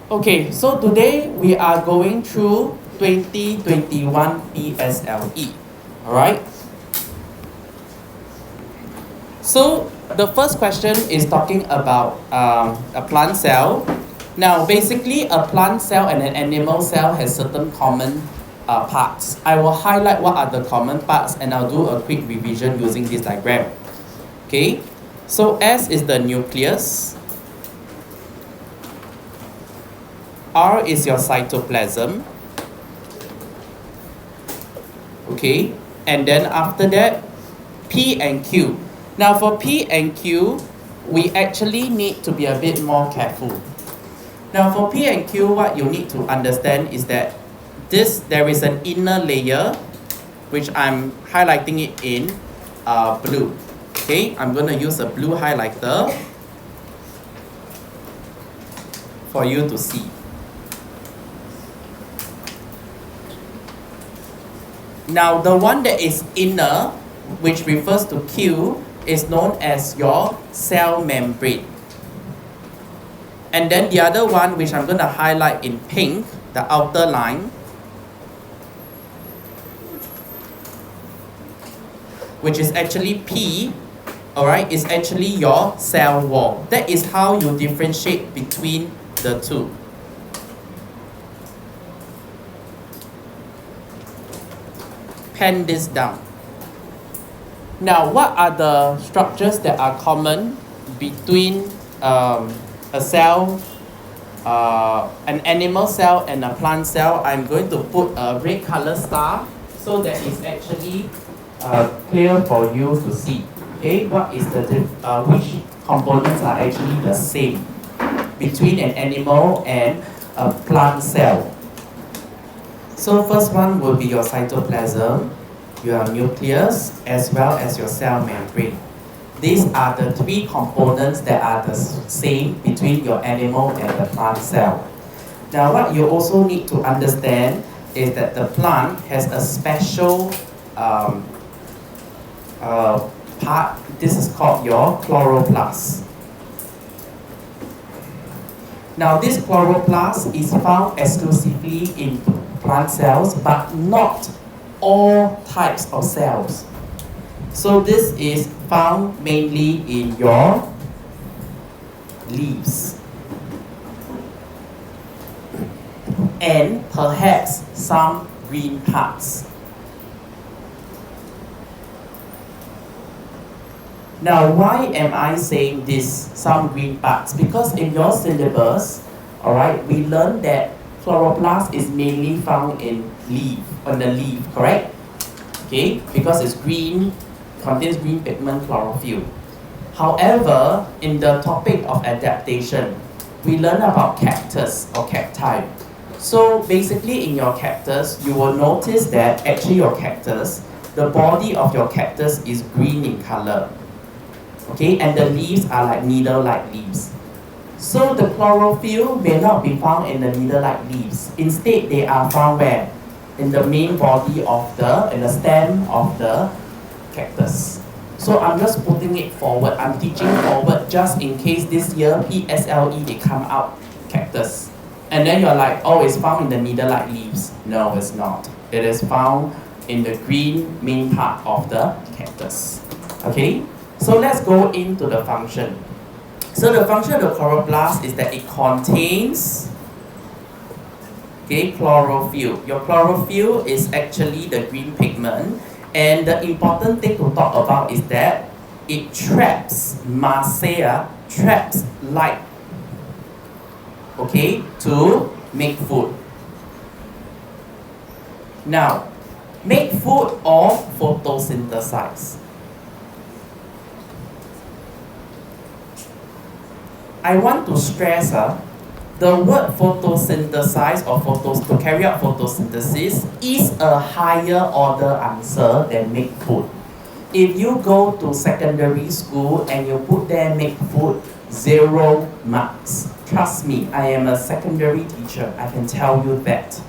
Okay, so today we are going through 2021 PSLE. Alright? So the first question is talking about a plant cell. Now, basically, a plant cell and an animal cell has certain common parts. I will highlight what are the common parts and I'll do a quick revision using this diagram. Okay, so S is the nucleus. R is your cytoplasm. Okay, and then after that, P and Q. Now for P and Q, we actually need to be a bit more careful. Now for P and Q, what you need to understand is that there is an inner layer, which I'm highlighting it in blue. Okay, I'm going to use a blue highlighter for you to see. Now the one that is inner, which refers to Q, is known as your cell membrane. And then the other one, which I'm going to highlight in pink, the outer line, which is actually P, alright, is actually your cell wall. That is how you differentiate between the two. Pen this down. Now, what are the structures that are common between a cell, an animal cell and a plant cell? I'm going to put a red color star so that it's actually clear for you to see. Okay, what is which components are actually the same between an animal and a plant cell? So first one will be your cytoplasm, your nucleus, as well as your cell membrane. These are the three components that are the same between your animal and the plant cell. Now what you also need to understand is that the plant has a special part. This is called your chloroplast. Now this chloroplast is found exclusively in plant cells, but not all types of cells. So this is found mainly in your leaves and perhaps some green parts. Now, why am I saying this, some green parts? Because in your syllabus, alright, we learned that chloroplast is mainly found in on the leaf, correct? Okay, because it's green, contains green pigment chlorophyll. However, in the topic of adaptation, we learn about cactus or cacti. So basically in your cactus, you will notice that actually your cactus, the body of your cactus is green in color. Okay, and the leaves are like needle-like leaves. So the chlorophyll may not be found in the needle-like leaves. Instead, they are found where? In the main body of in the stem of the cactus. So I'm just putting it forward. I'm teaching forward just in case this year PSLE they come out cactus. And then you're like, oh, it's found in the needle-like leaves. No, it's not. It is found in the green main part of the cactus. Okay? So let's go into the function. So the function of the chloroplast is that it contains chlorophyll. Your chlorophyll is actually the green pigment, and the important thing to talk about is that it traps traps light, to make food. Now, make food or photosynthesize. I want to stress the word photosynthesize or to carry out photosynthesis is a higher order answer than make food. If you go to secondary school and you put there make food, 0 marks. Trust me, I am a secondary teacher. I can tell you that.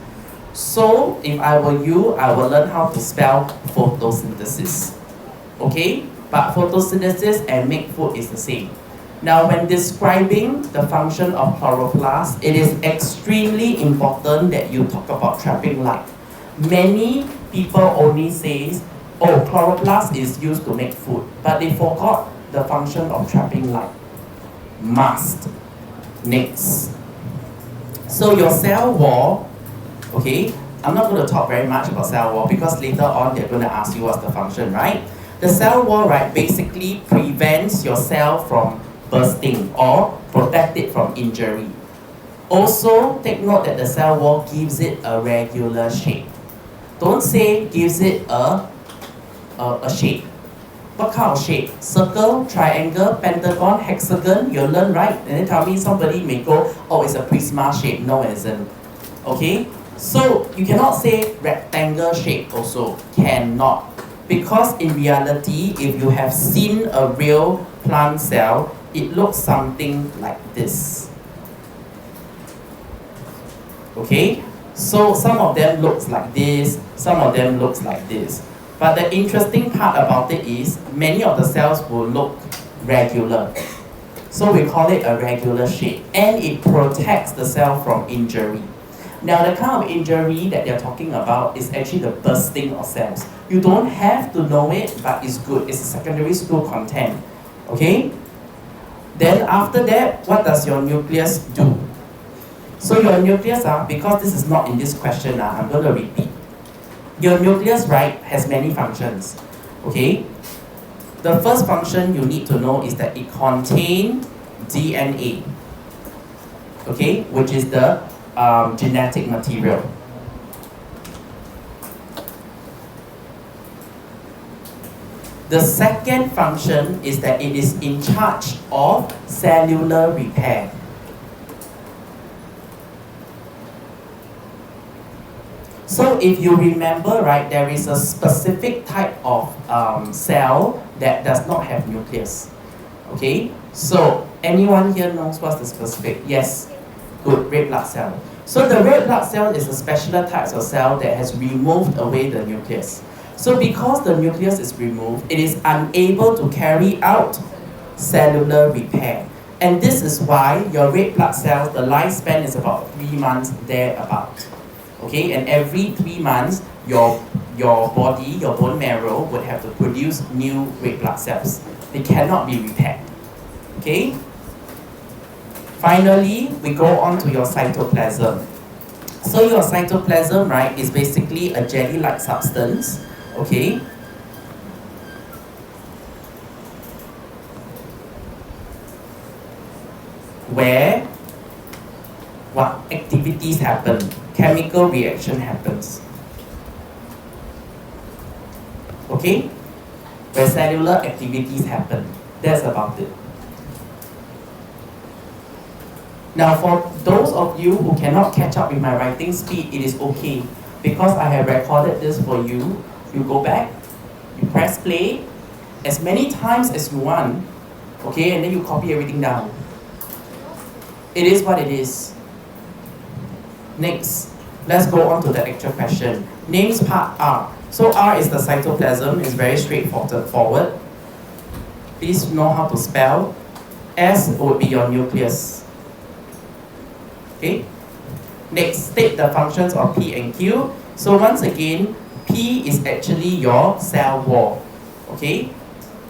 So if I were you, I will learn how to spell photosynthesis. Okay? But photosynthesis and make food is the same. Now, when describing the function of chloroplast, it is extremely important that you talk about trapping light. Many people only say, oh, chloroplast is used to make food, but they forgot the function of trapping light. Must. Next. So your cell wall, okay, I'm not going to talk very much about cell wall because later on they're going to ask you what's the function, right? The cell wall, right, basically prevents your cell from bursting or protect it from injury. Also, take note that the cell wall gives it a regular shape. Don't say gives it a shape. What kind of shape? Circle, triangle, pentagon, hexagon, you'll learn, right? And then tell me somebody may go, oh, it's a prisma shape. No, it isn't. Okay? So, you cannot say rectangle shape also. Cannot. Because in reality, if you have seen a real plant cell, it looks something like this. Okay? So some of them looks like this, some of them looks like this. But the interesting part about it is, many of the cells will look regular. So we call it a regular shape. And it protects the cell from injury. Now the kind of injury that they're talking about is actually the bursting of cells. You don't have to know it, but it's good. It's a secondary school content. Okay? Then after that, what does your nucleus do? So your nucleus, because this is not in this question, I'm going to repeat. Your nucleus, right, has many functions. Okay? The first function you need to know is that it contains DNA. Okay? Which is the genetic material. The second function is that it is in charge of cellular repair. So if you remember, right, there is a specific type of cell that does not have nucleus. Okay? So anyone here knows what's the specific? Yes? Good, red blood cell. So the red blood cell is a special type of cell that has removed away the nucleus. So because the nucleus is removed, it is unable to carry out cellular repair. And this is why your red blood cells, the lifespan is about 3 months thereabout. Okay, and every 3 months, your body, your bone marrow would have to produce new red blood cells. They cannot be repaired. Okay? Finally, we go on to your cytoplasm. So your cytoplasm, right, is basically a jelly-like substance. Okay? Where what activities happen? Chemical reaction happens. Okay? Where cellular activities happen. That's about it. Now for those of you who cannot catch up with my writing speed, it is okay. Because I have recorded this for you, you go back, you press play, as many times as you want, okay, and then you copy everything down. It is what it is. Next, let's go on to the actual question. Names part R. So R is the cytoplasm, it's very straightforward. Please know how to spell. S would be your nucleus. Okay? Next, state the functions of P and Q. So once again, P is actually your cell wall. Okay?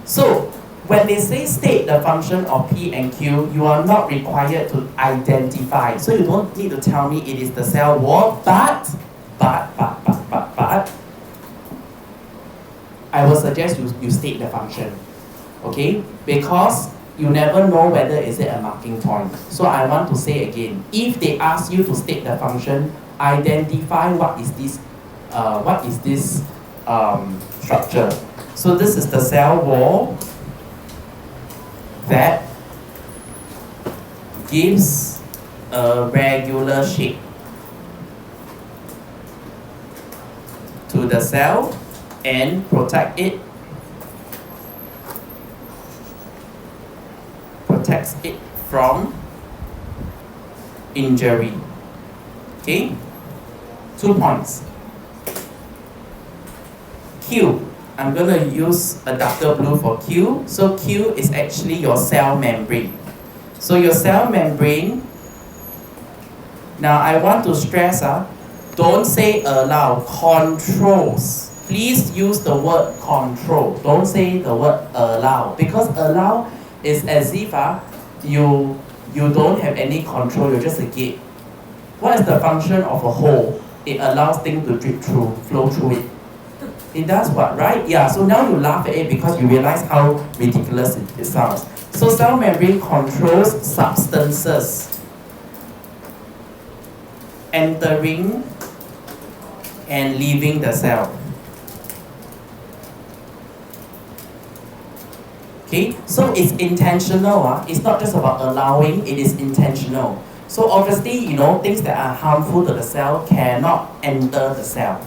So, when they say state the function of P and Q, you are not required to identify. So you don't need to tell me it is the cell wall, but, I will suggest you state the function. Okay? Because you never know whether is it a marking point. So I want to say again, if they ask you to state the function, identify what is this structure. So this is the cell wall that gives a regular shape to the cell and protects it from injury. Okay? 2 points. Q. I'm going to use a darker blue for Q. So Q is actually your cell membrane. So your cell membrane, now I want to stress, don't say allow, controls. Please use the word control. Don't say the word allow. Because allow is as if you don't have any control, you're just a gate. What is the function of a hole? It allows things to drip through, flow through it. It does what, right? Yeah, so now you laugh at it because you realize how ridiculous it sounds. So cell membrane controls substances entering and leaving the cell. Okay, so it's intentional. It's not just about allowing, it is intentional. So obviously, things that are harmful to the cell cannot enter the cell.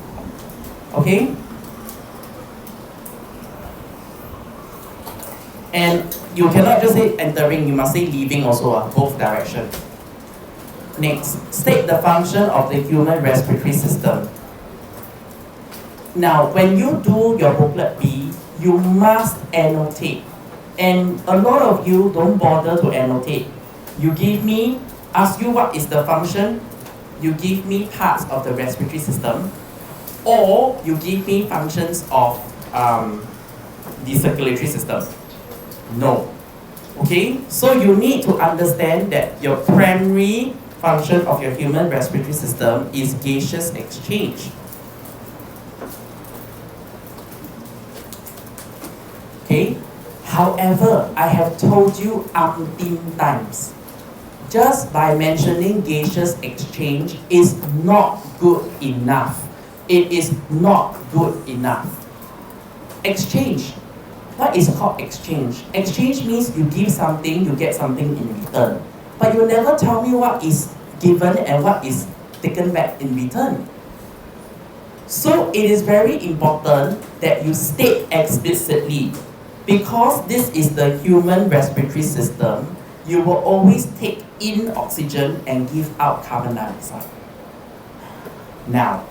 Okay? And you cannot just say entering, you must say leaving also, both directions. Next, state the function of the human respiratory system. Now, when you do your booklet B, you must annotate. And a lot of you don't bother to annotate. You give me, ask you what is the function, you give me parts of the respiratory system, or you give me functions of the circulatory system. No. Okay? So you need to understand that your primary function of your human respiratory system is gaseous exchange. Okay? However, I have told you umpteen times, just by mentioning gaseous exchange is not good enough. It is not good enough. Exchange. What is called exchange? Exchange means you give something, you get something in return. But you never tell me what is given and what is taken back in return. So it is very important that you state explicitly, because this is the human respiratory system, you will always take in oxygen and give out carbon dioxide. Now,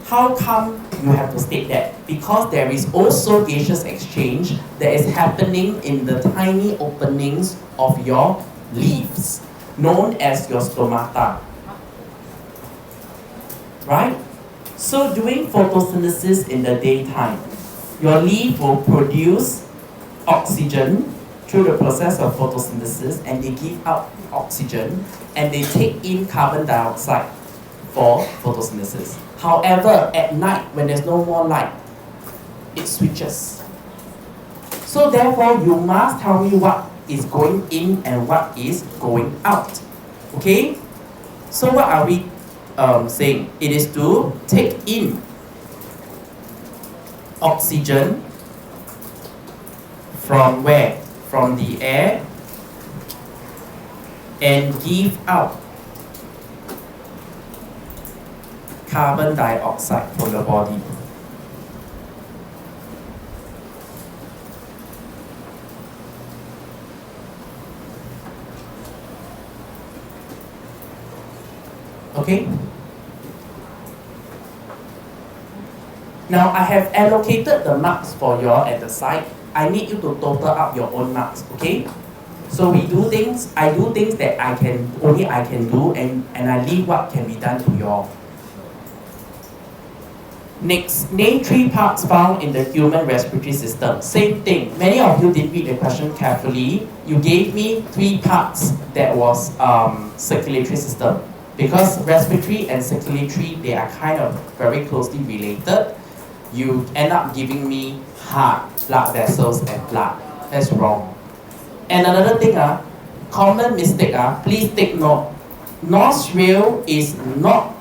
how come you have to state that? Because there is also gaseous exchange that is happening in the tiny openings of your leaves, known as your stomata. Right? So doing photosynthesis in the daytime, your leaf will produce oxygen through the process of photosynthesis, and they give out oxygen and they take in carbon dioxide for photosynthesis. However, at night, when there's no more light, it switches. So therefore, you must tell me what is going in and what is going out. Okay? So what are we saying? It is to take in oxygen from where? From the air, and give out carbon dioxide from the body. Okay? Now I have allocated the marks for you all at the side. I need you to total up your own marks, okay? So we do things, I do things that only I can do, and I leave what can be done to you all. Next, name 3 parts found in the human respiratory system. Same thing. Many of you did read the question carefully. You gave me 3 parts that was circulatory system, because respiratory and circulatory, they are kind of very closely related. You end up giving me heart, blood vessels, and blood. That's wrong. And another thing, common mistake, please take note. Nostril is not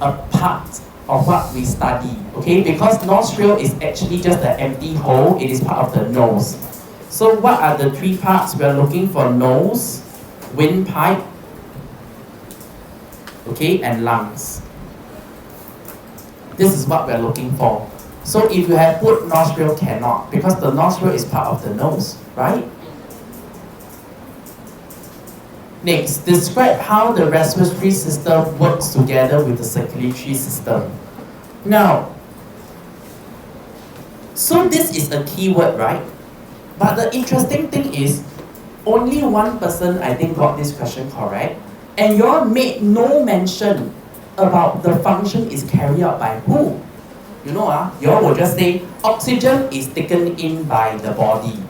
a part of what we study, okay? Because nostril is actually just an empty hole, it is part of the nose. So what are the 3 parts? We are looking for nose, windpipe, okay, and lungs. This is what we are looking for. So if you have put nostril, cannot, because the nostril is part of the nose, right? Next, describe how the respiratory system works together with the circulatory system. Now, So this is a keyword, right? But the interesting thing is, only one person I think got this question correct, and you all made no mention about the function is carried out by who. You know, you all will just say oxygen is taken in by the body,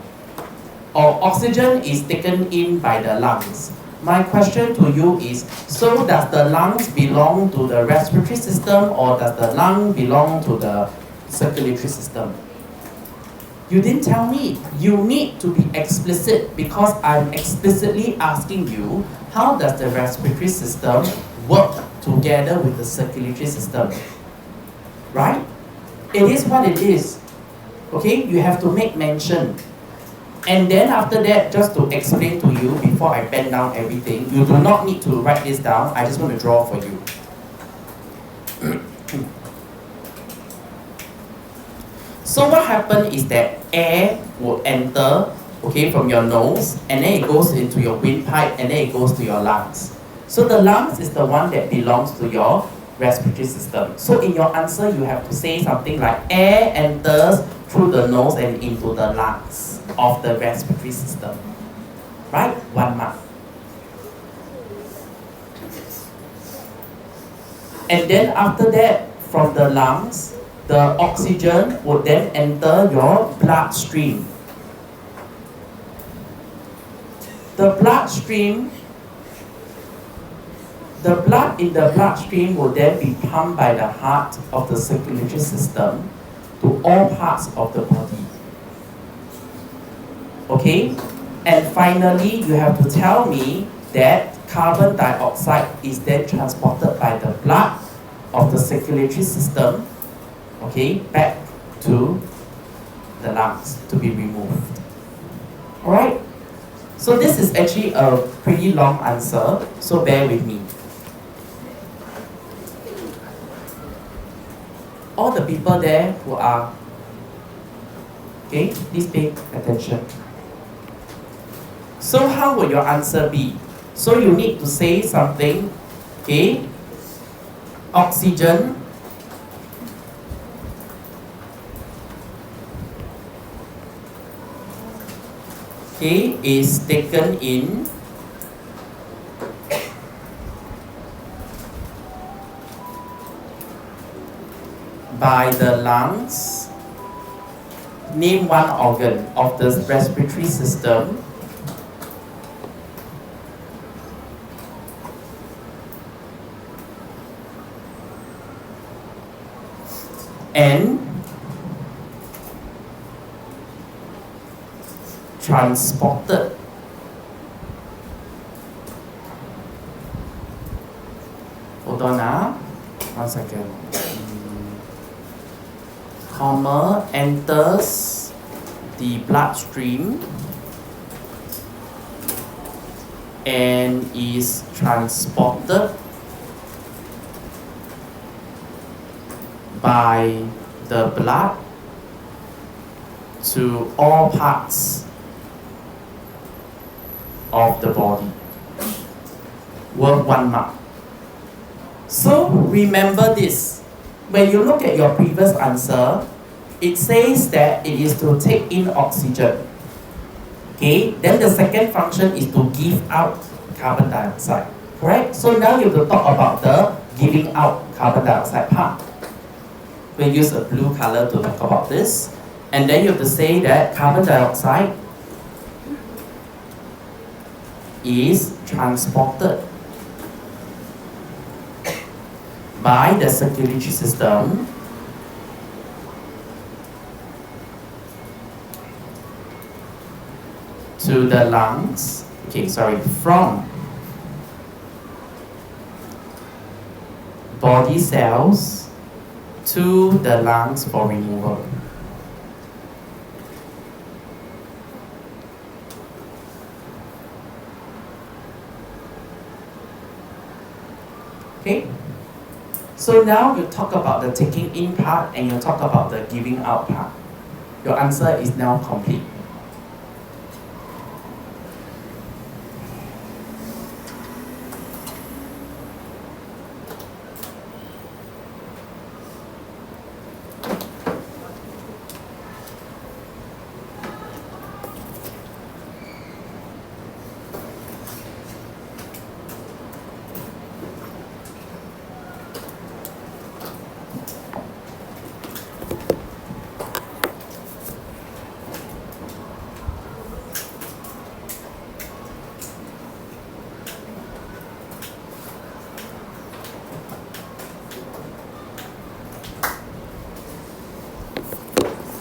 or oxygen is taken in by the lungs. My question to you is, so does the lungs belong to the respiratory system, or does the lung belong to the circulatory system? You didn't tell me. You need to be explicit, because I'm explicitly asking you, how does the respiratory system work together with the circulatory system? Right? It is what it is. Okay? You have to make mention. And then after that, just to explain to you before I pen down everything, you do not need to write this down. I just want to draw for you. So what happens is that air will enter, okay, from your nose, and then it goes into your windpipe, and then it goes to your lungs. So the lungs is the one that belongs to your respiratory system. So in your answer, you have to say something like air enters through the nose and into the lungs of the respiratory system. Right? 1 mark. And then after that, from the lungs, the oxygen would then enter your bloodstream. The blood in the bloodstream will then be pumped by the heart of the circulatory system to all parts of the body. Okay? And finally, you have to tell me that carbon dioxide is then transported by the blood of the circulatory system, okay, back to the lungs to be removed. Alright? So this is actually a pretty long answer, so bear with me. All the people there who are, okay, please pay attention. So how will your answer be? So you need to say something, okay, oxygen is taken in by the lungs. Name one organ of the respiratory system. And transported hold on, 1 second. Comma enters the bloodstream and is transported by the blood to all parts of the body. Worth 1 mark. So remember this. When you look at your previous answer, it says that it is to take in oxygen. Okay, then the second function is to give out carbon dioxide. Correct? So now you have to talk about the giving out carbon dioxide part. We use a blue color to talk about this. And then you have to say that carbon dioxide is transported by the circulatory system to the lungs, from body cells to the lungs for removal. Okay? So now you talk about the taking in part and you talk about the giving out part. Your answer is now complete.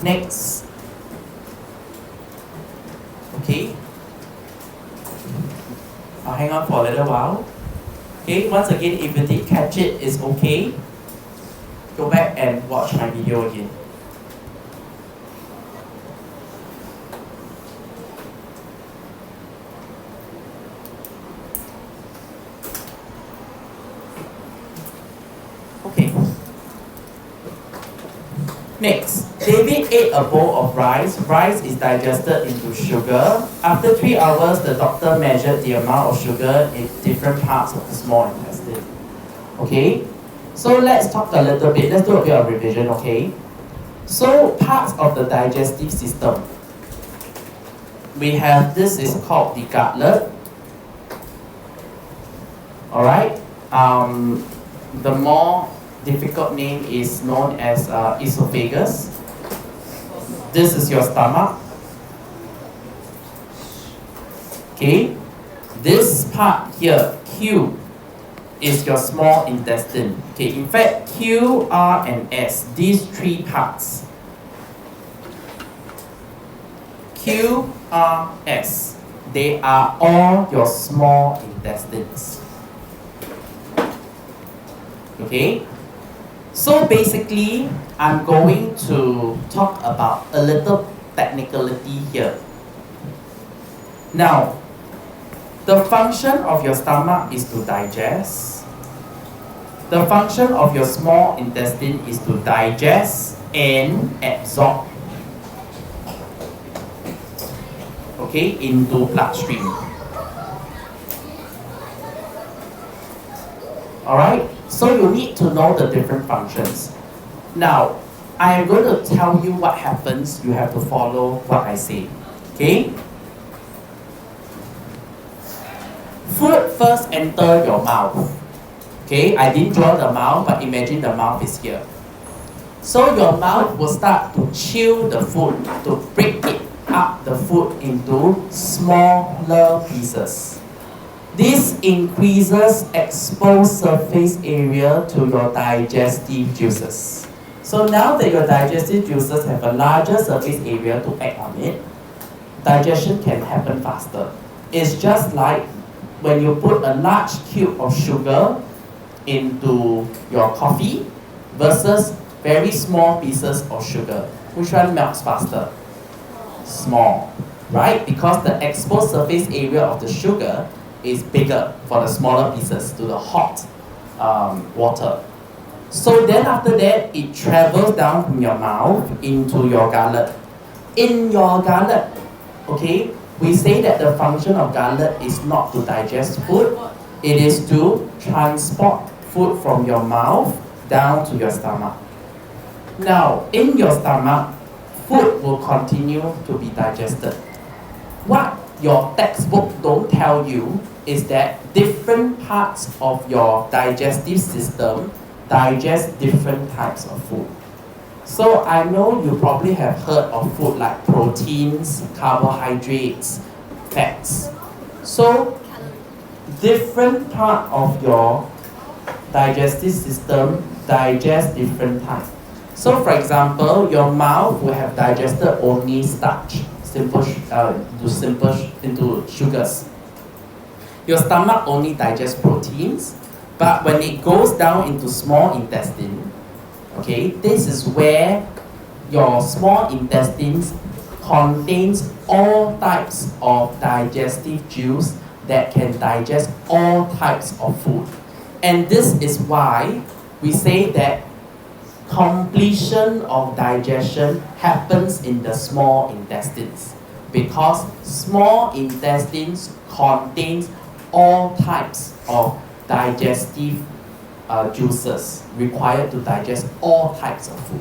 Next. Okay. I'll hang on for a little while. Okay, once again, if you did catch it, it's okay. Go back and watch my video again. Okay. Next, David ate a bowl of rice. Rice is digested into sugar. After 3 hours, the doctor measured the amount of sugar in different parts of the small intestine. Okay, so let's talk a little bit. Let's do a bit of revision, okay? So, parts of the digestive system. We have, this is called the gutlet. Alright, the more difficult name is known as esophagus. This is your stomach. Okay, this part here, Q, is your small intestine. Okay, in fact, Q, R, and S, these three parts. Q, R, S, they are all your small intestines. Okay, so basically, I'm going to talk about a little technicality here. Now, the function of your stomach is to digest. The function of your small intestine is to digest and absorb, okay, into bloodstream. Alright, so you need to know the different functions. Now, I am going to tell you what happens. You have to follow what I say. Okay? Food first enter your mouth. Okay, I didn't draw the mouth, but imagine the mouth is here. So your mouth will start to chew the food, to break it up the food into smaller pieces. This increases exposed surface area to your digestive juices. So now that your digestive juices have a larger surface area to act on it, digestion can happen faster. It's just like when you put a large cube of sugar into your coffee versus very small pieces of sugar. Which one melts faster? Small, right? Because the exposed surface area of the sugar is bigger for the smaller pieces to the hot water. So then after that, it travels down from your mouth into your gullet. In your gullet, okay, we say that the function of gullet is not to digest food, it is to transport food from your mouth down to your stomach. Now, in your stomach, food will continue to be digested. What your textbook don't tell you is that different parts of your digestive system digest different types of food. So I know you probably have heard of food like proteins, carbohydrates, fats. So different part of your digestive system digest different types. So for example, your mouth will have digested only starch, into sugars. Your stomach only digests proteins, but when it goes down into small intestine, okay, this is where your small intestines contains all types of digestive juice that can digest all types of food. And this is why we say that completion of digestion happens in the small intestines, because small intestines contains all types of digestive juices required to digest all types of food.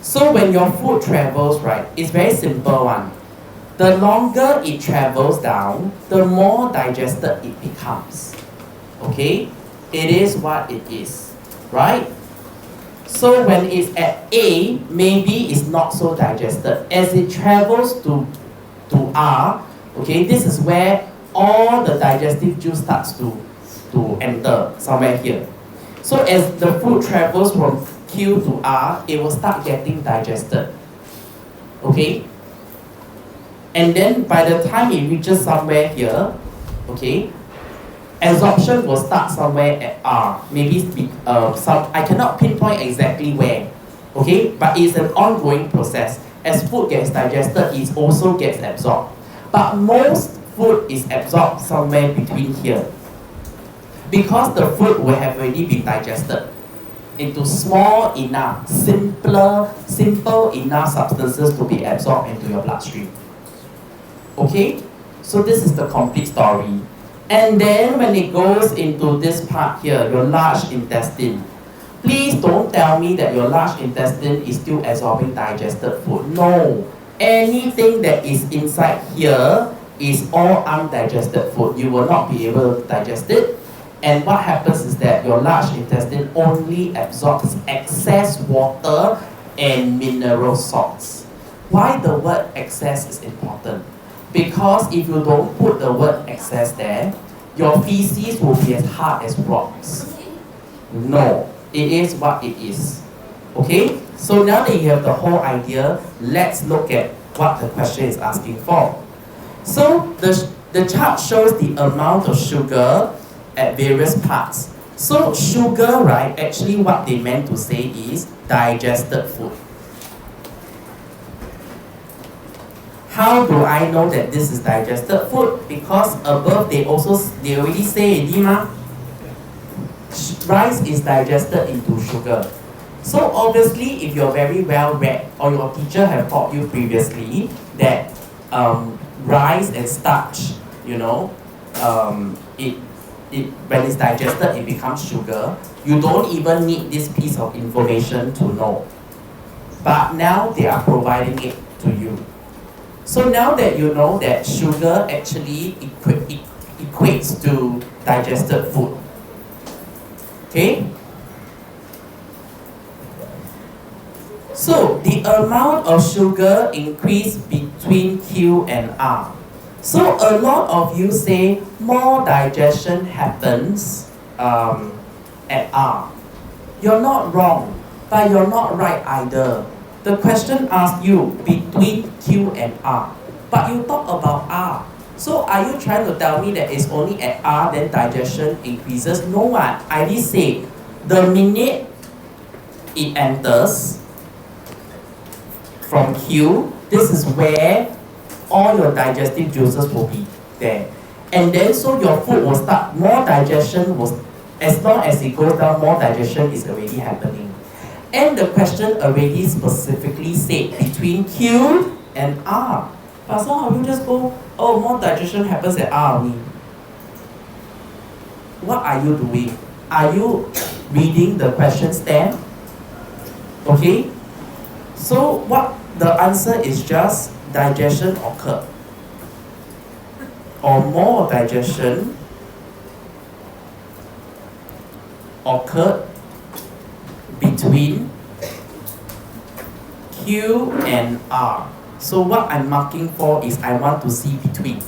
So when your food travels, right, it's very simple one. The longer it travels down, the more digested it becomes. Okay? It is what it is, right? So when it's at A, maybe it's not so digested. As it travels to R, okay, this is where all the digestive juice starts to enter somewhere here. So as the food travels from Q to R, it will start getting digested. Okay? And then by the time it reaches somewhere here, okay, absorption will start somewhere at R. Maybe I cannot pinpoint exactly where. Okay? But it's an ongoing process. As food gets digested, it also gets absorbed. But most food is absorbed somewhere between here. Because the food will have already been digested into small enough, simple enough substances to be absorbed into your bloodstream. Okay? So this is the complete story. And then when it goes into this part here, your large intestine, please don't tell me that your large intestine is still absorbing digested food. No. Anything that is inside here is all undigested food. You will not be able to digest it. And what happens is that your large intestine only absorbs excess water and mineral salts. Why the word excess is important? Because if you don't put the word excess there, your feces will be as hard as rocks. No, it is what it is. Okay? So now that you have the whole idea, let's look at what the question is asking for. So the chart shows the amount of sugar at various parts. So sugar, right, actually what they meant to say is digested food. How do I know that this is digested food? Because above they already say rice is digested into sugar. So obviously if you're very well read or your teacher have taught you previously that rice and starch, when it's digested, it becomes sugar. You don't even need this piece of information to know. But now they are providing it to you. So now that you know that sugar actually equates to digested food. Okay? So the amount of sugar increased between Q and R. So a lot of you say more digestion happens at R. You're not wrong, but you're not right either. The question asks you between Q and R, but you talk about R. So are you trying to tell me that it's only at R then digestion increases? No one. I did say the minute it enters from Q, this is where all your digestive juices will be there. And then so your food will start, more digestion was, as long as it goes down, more digestion is already happening. And the question already specifically said between Q and R. But some of you just go, oh, more digestion happens at R only. What are you doing? Are you reading the question stem? Okay? So what the answer is just digestion occurred. Or more digestion occurred between Q and R. So what I'm marking for is I want to see between.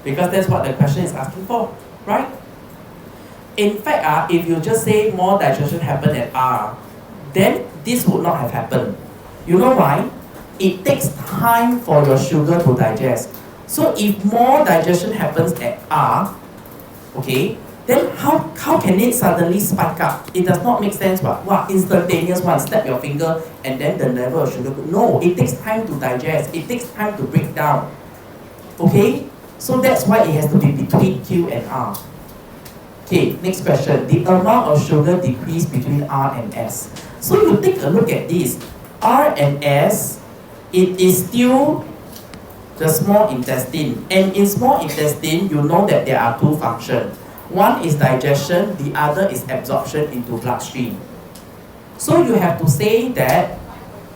Because that's what the question is asking for, right? In fact, if you just say more digestion happened at R, then this would not have happened. You know why? It takes time for your sugar to digest. So if more digestion happens at R, okay, then how can it suddenly spike up? It does not make sense. Wow, instantaneous one, snap your finger and then the level of sugar. No, it takes time to digest. It takes time to break down. Okay? So that's why it has to be between Q and R. Okay, next question. The amount of sugar decreased between R and S. So you take a look at this. R and S, it is still the small intestine. And in small intestine, you know that there are two functions. One is digestion, the other is absorption into bloodstream. So you have to say that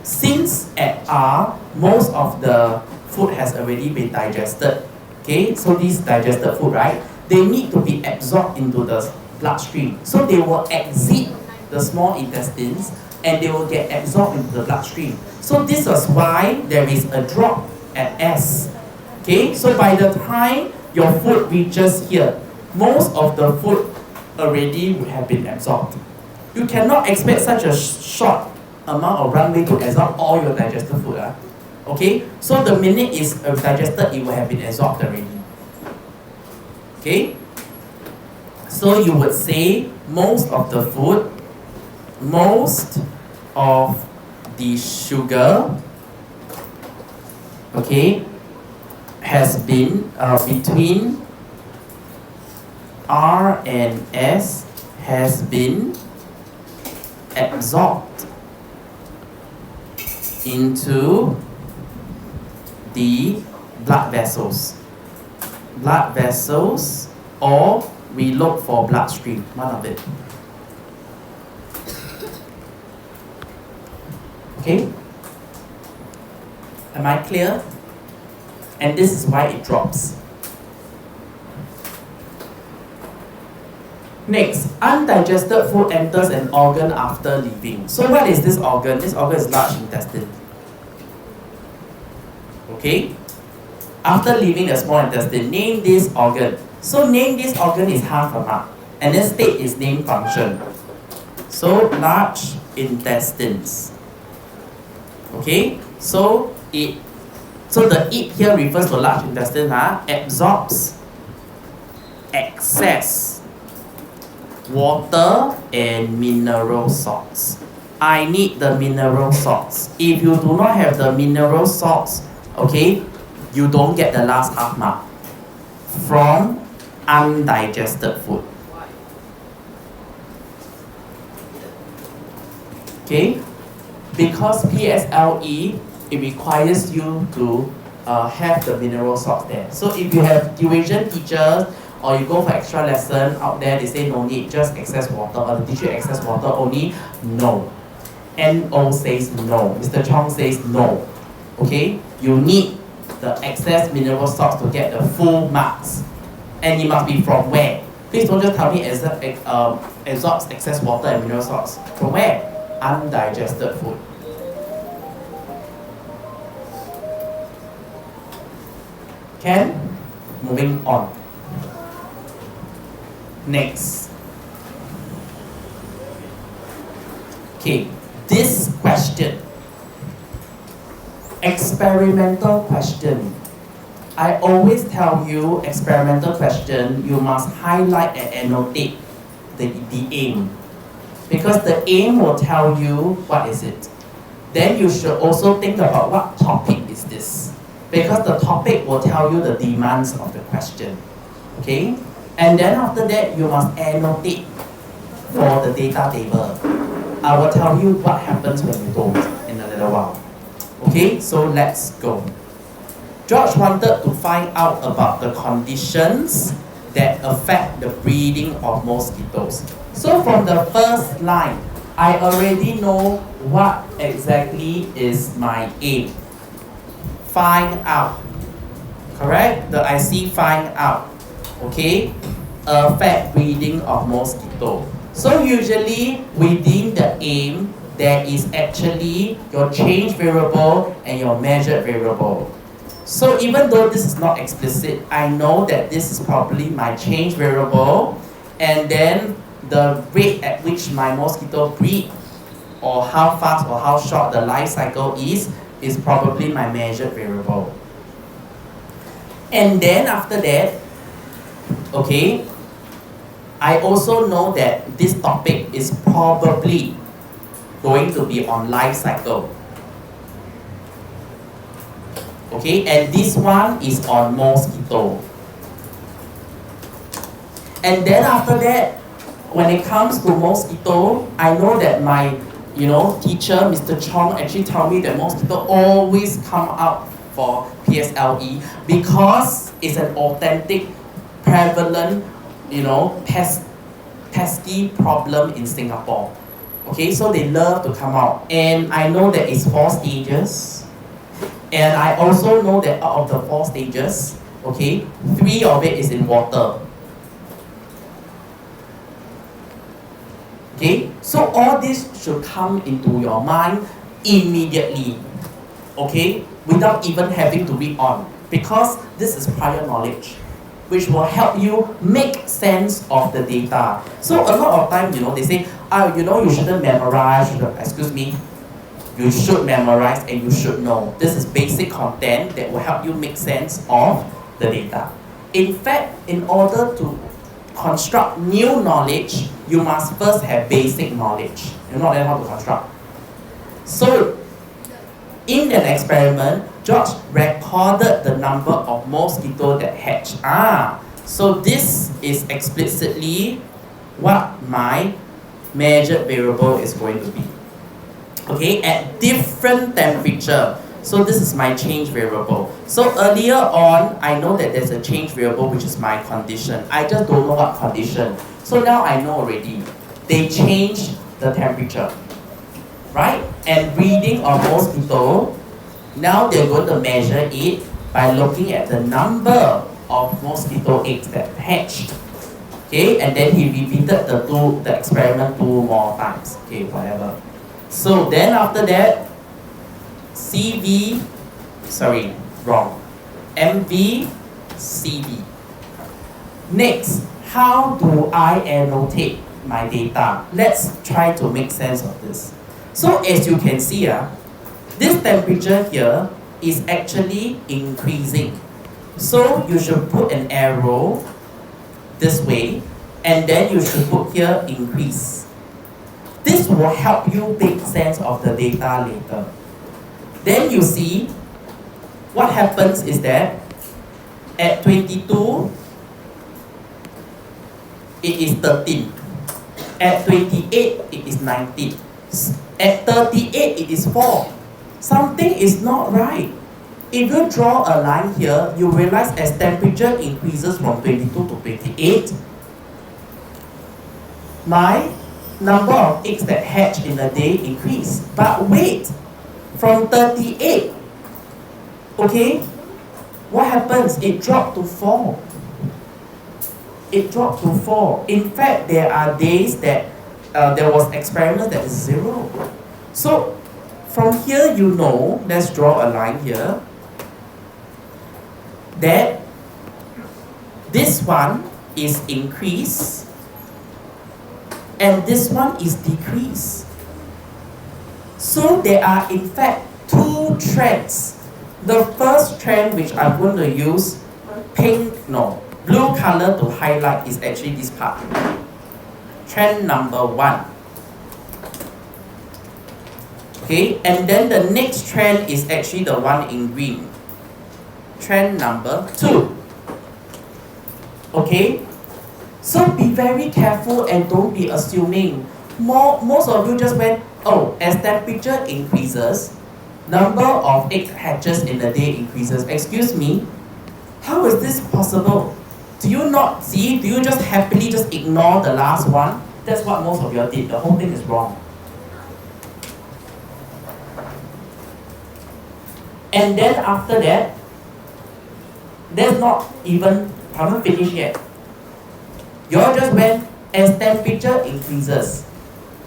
since at R, most of the food has already been digested. Okay, so this digested food, right? They need to be absorbed into the bloodstream. So they will exit the small intestines and they will get absorbed into the bloodstream. So this is why there is a drop at S. Okay, so by the time your food reaches here, most of the food already would have been absorbed. You cannot expect such a short amount of runway to absorb all your digested food. Okay, so the minute it's digested, it will have been absorbed already. Okay, so you would say most of the food, most of the sugar, okay, has been between R and S has been absorbed into the blood vessels. Blood vessels, or we look for bloodstream, one of it. Okay? Am I clear? And this is why it drops. Next, undigested food enters an organ after leaving. So what is this organ? This organ is large intestine. Okay? After leaving the small intestine, name this organ. So name this organ is half a mark. And then state its name function. So large intestines. Okay? So the it here refers to large intestine, absorbs excess water and mineral salts. I need the mineral salts. If you do not have the mineral salts, okay, you don't get the last half mark from undigested food. Okay? Because PSLE, it requires you to have the mineral salts there. So if you have tuition teachers or you go for extra lesson out there, they say no need, just excess water, or the teacher excess water only. No. NO says no. Mr. Chong says no. Okay? You need the excess mineral salts to get the full marks. And it must be from where? Please don't just tell me absorbs excess water and mineral salts. From where? Undigested food. Can? Moving on. Next. Okay, this question. Experimental question. I always tell you, experimental question, you must highlight and annotate the aim. Because the aim will tell you what is it. Then you should also think about what topic is this. Because the topic will tell you the demands of the question. Okay? And then after that, you must annotate for the data table. I will tell you what happens when you don't in a little while. Okay? So let's go. George wanted to find out about the conditions that affect the breeding of mosquitoes. So from the first line, I already know what exactly is my aim. Find out. Correct? The IC find out. Okay? Affect breeding of mosquito. So usually within the aim, there is actually your change variable and your measured variable. So even though this is not explicit, I know that this is probably my change variable, and then the rate at which my mosquito breed, or how fast or how short the life cycle is probably my measured variable. And then after that, okay, I also know that this topic is probably going to be on life cycle. Okay, and this one is on mosquito. And then after that, when it comes to mosquito, I know that my teacher, Mr. Chong, actually tell me that mosquito always come out for PSLE because it's an authentic, prevalent, pesky problem in Singapore. Okay, so they love to come out. And I know that it's 4 stages. And I also know that out of the 4 stages, okay, 3 of it is in water. Okay, so all this should come into your mind immediately, okay, without even having to read on, because this is prior knowledge, which will help you make sense of the data. So a lot of time, they say, you shouldn't memorize, excuse me, you should memorize and you should know. This is basic content that will help you make sense of the data. In fact, in order to construct new knowledge, you must first have basic knowledge. You know how to construct. So, in an experiment, George recorded the number of mosquitoes that hatched. So this is explicitly what my measured variable is going to be. Okay, at different temperature. So this is my change variable. So earlier on, I know that there's a change variable which is my condition. I just don't know what condition. So now I know already. They change the temperature. Right? And breeding of mosquito, now they're going to measure it by looking at the number of mosquito eggs that hatched. Okay, and then he repeated the experiment 2 more times. Okay, whatever. So then after that, MV, CV. Next, how do I annotate my data? Let's try to make sense of this. So as you can see, this temperature here is actually increasing. So you should put an arrow this way, and then you should put here increase. This will help you make sense of the data later. Then you see, what happens is that at 22, it is 13. At 28, it is 19. At 38, it is 4. Something is not right. If you draw a line here, you realize as temperature increases from 22 to 28, my number of eggs that hatch in a day increase. But wait, from 38, okay, what happens? It dropped to 4. It dropped to 4. In fact, there are days that there was experiments that is 0. So from here you know, let's draw a line here, that this one is increase and this one is decrease. So there are in fact 2 trends. The first trend, which I'm going to use blue color to highlight, is actually this part. Trend number 1. Okay, and then the next trend is actually the one in green. Trend number 2. Okay, so be very careful and don't be assuming. Most of you just went, oh, as temperature increases, number of egg hatches in a day increases. Excuse me, how is this possible? Do you not see? Do you just happily just ignore the last one? That's what most of you did. The whole thing is wrong. And then after that, that's not even, I haven't finished yet. You all just went, as temperature increases.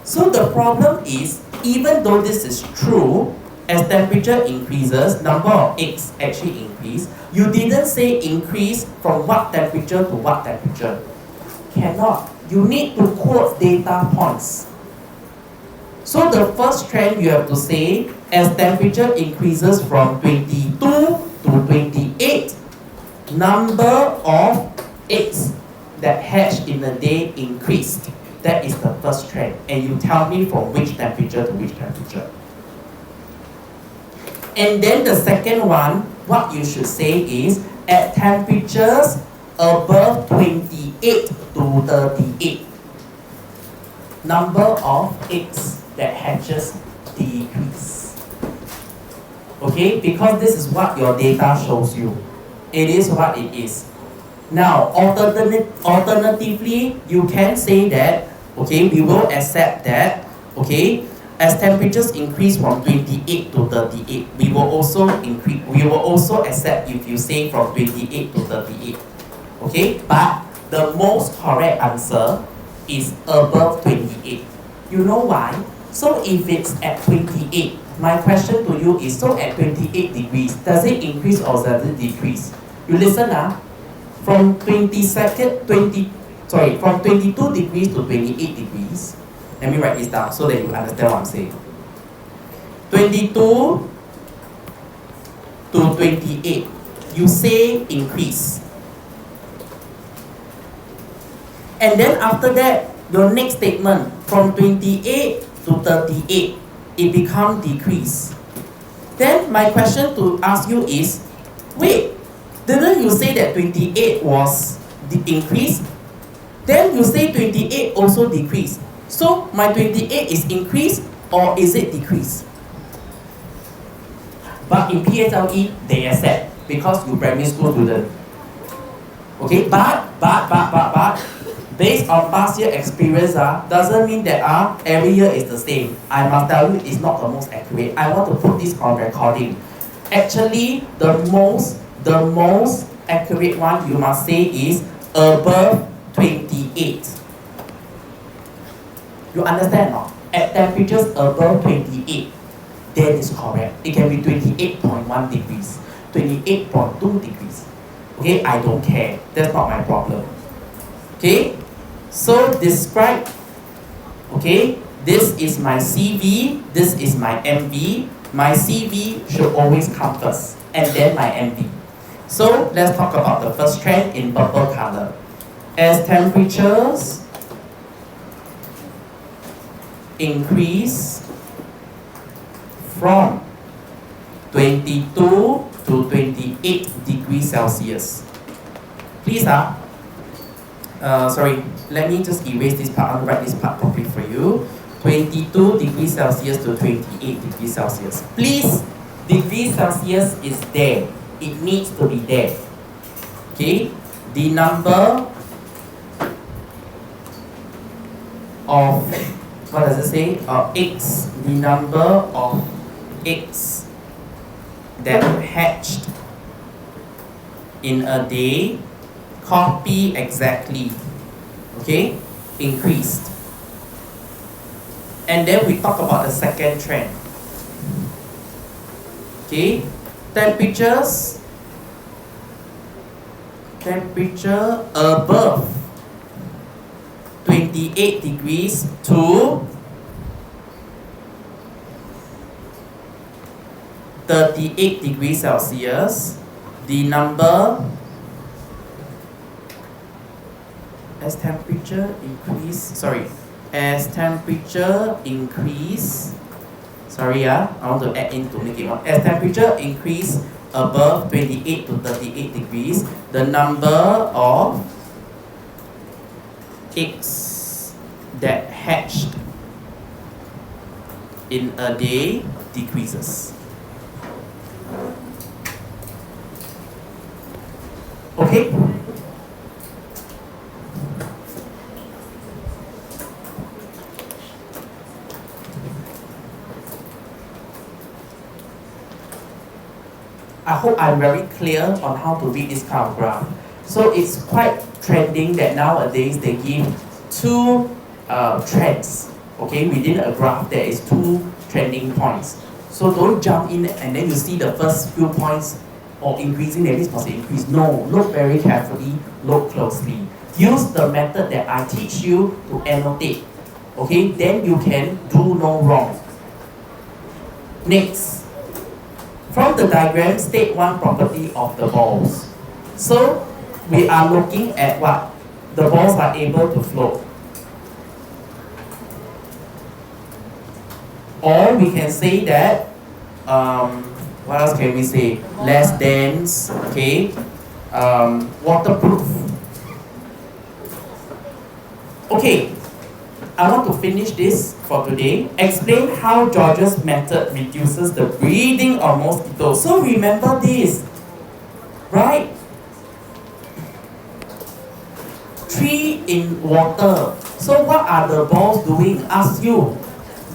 So the problem is, even though this is true, as temperature increases, number of eggs actually increase. You didn't say increase from what temperature to what temperature. Cannot. You need to quote data points. So the first trend you have to say, as temperature increases from 22 to 28, number of eggs that hatch in a day increased. That is the first trend. And you tell me from which temperature to which temperature. And then the second one, what you should say is, at temperatures above 28 to 38, number of eggs that hatches decrease. Okay, because this is what your data shows you. It is what it is. Now, alternatively, you can say that, okay, we will accept that, okay, as temperatures increase from 28 to 38, we will also accept if you say from 28 to 38. Okay, but the most correct answer is above 28. You know why? So if it's at 28, my question to you is, so at 28 degrees, does it increase or does it decrease? You listen from 22 degrees to 28 degrees. Let me write this down so that you understand what I'm saying. 22 to 28. You say increase. And then after that, your next statement, from 28 to 38, it becomes decrease. Then my question to ask you is, wait, didn't you say that 28 was the increase? Then you say 28 also decrease. So my 28 is increase or is it decrease? But in PSLE, they accept because you primary school student. Okay, but based on past year experience, doesn't mean that every year is the same. I must tell you, it's not the most accurate. I want to put this on recording. Actually, the most accurate one you must say is above 28. You understand or not? At temperatures above 28, then it's correct. It can be 28.1 degrees, 28.2 degrees. Okay, I don't care. That's not my problem. Okay, so describe. Okay, this is my CV, this is my MV. My CV should always come first, and then my MV. So let's talk about the first trend in purple color. As temperatures increase from 22 to 28 degrees Celsius. Please, sorry, let me just erase this part. I'll write this part properly for you. 22 degrees Celsius to 28 degrees Celsius. Please, degrees Celsius is there. It needs to be there. Okay, the number of, what does it say? Eggs. The number of eggs that hatched in a day, copy exactly. Okay, increased. And then we talk about the second trend. Okay, temperature above 28 degrees to 38 degrees Celsius, the number, as temperature increase, sorry, I want to add in to make it one. As temperature increase above 28 to 38 degrees, the number of eggs that hatched in a day decreases. Okay? I hope I'm very clear on how to read this kind of graph. So it's quite trending that nowadays they give two trends. Okay, within a graph there is two trending points. So don't jump in and then you see the first few points or increasing, that means must increase. No, look very carefully, look closely. Use the method that I teach you to annotate. Okay, then you can do no wrong. Next. From the diagram, state one property of the balls. So we are looking at what? The balls are able to float. Or we can say that, what else can we say? Less dense, okay? Waterproof. Okay, I want to finish this for today. Explain how George's method reduces the breeding of mosquitoes. So remember this, right? Tree in water. So what are the balls doing? Ask you.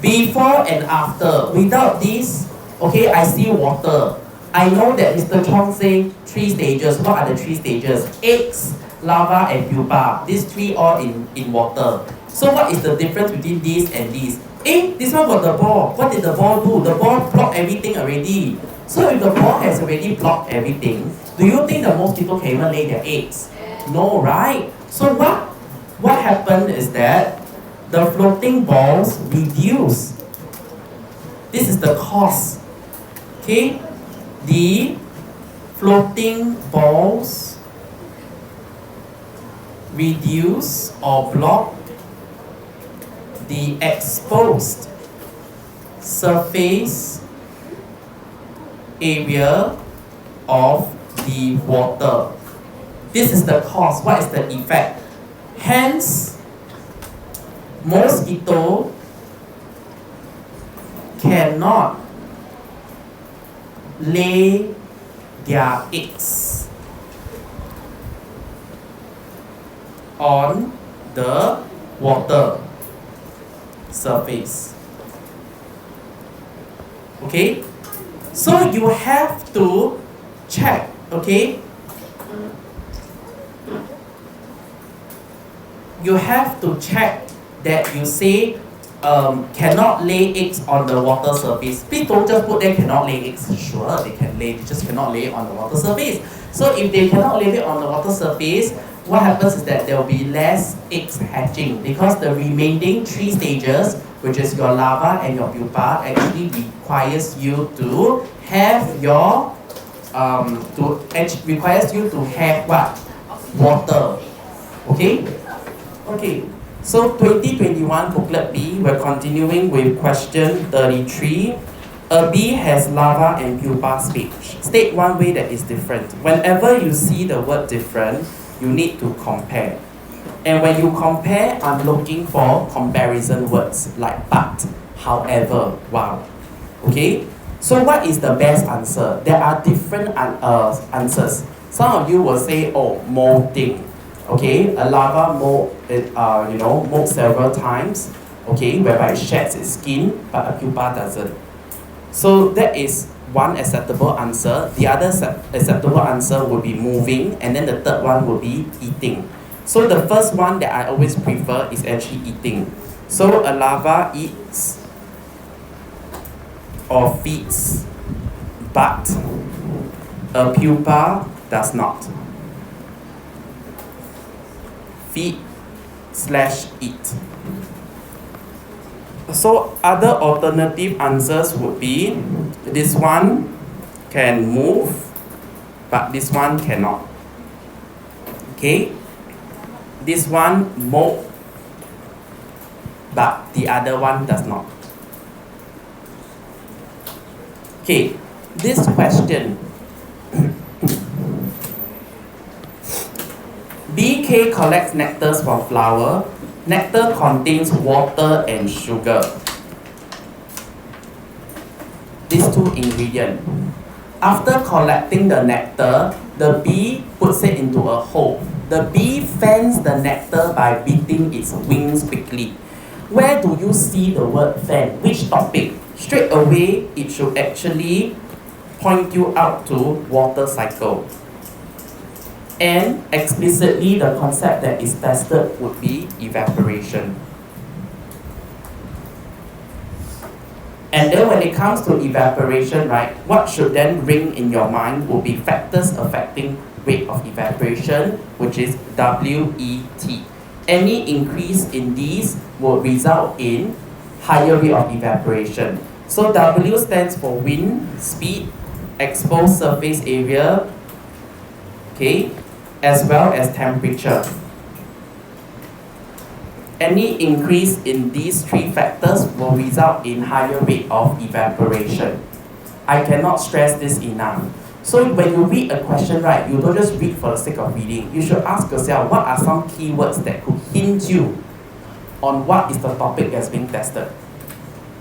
Before and after. Without this, okay, I see water. I know that Mr. Chong say 3 stages. What are the 3 stages? Eggs, larva, and pupa. These 3 all in water. So what is the difference between this and this? This one got the ball. What did the ball do? The ball blocked everything already. So if the ball has already blocked everything, do you think the mosquito can even lay their eggs? No, right? So what happened is that the floating balls reduce. This is the cause. Okay, the floating balls reduce or block the exposed surface area of the water. This is the cause. What is the effect? Hence, mosquito cannot lay their eggs on the water surface. Okay, so you have to check. Okay, you have to check that you say cannot lay eggs on the water surface. Please don't just put there cannot lay eggs. Sure, they can lay, they just cannot lay on the water surface. So if they cannot lay it on the water surface, what happens is that there will be less eggs hatching because the remaining 3 stages, which is your larva and your pupa, actually requires you to have your requires you to have what? Water. Okay? Okay. So 2021 booklet B, we're continuing with question 33. A bee has larva and pupa stage. State one way that is different. Whenever you see the word different, you need to compare. And when you compare, I'm looking for comparison words like but, however, wow. Okay? So what is the best answer? There are different answers. Some of you will say, oh, molting. Okay, a larva molt, molt several times, okay, whereby it sheds its skin, but a pupa doesn't. So that is one acceptable answer. The other acceptable answer would be moving, and then the third one would be eating. So the first one that I always prefer is actually eating. So a larva eats or feeds, but a pupa does not. Feed/eat. So other alternative answers would be this one can move, but this one cannot. Okay, this one molt, but the other one does not. Okay, this question. BK collects nectars from flower. Nectar contains water and sugar. These 2 ingredients. After collecting the nectar, the bee puts it into a hole. The bee fans the nectar by beating its wings quickly. Where do you see the word fan? Which topic? Straight away, it should actually point you out to water cycle. And explicitly, the concept that is tested would be evaporation. And then when it comes to evaporation, right, what should then ring in your mind will be factors affecting rate of evaporation, which is WET. Any increase in these will result in higher rate of evaporation. So W stands for wind, speed, exposed surface area, okay, as well as temperature. Any increase in these 3 factors will result in higher rate of evaporation. I cannot stress this enough. So when you read a question, right, you don't just read for the sake of reading. You should ask yourself, what are some keywords that could hint you on what is the topic that's being tested?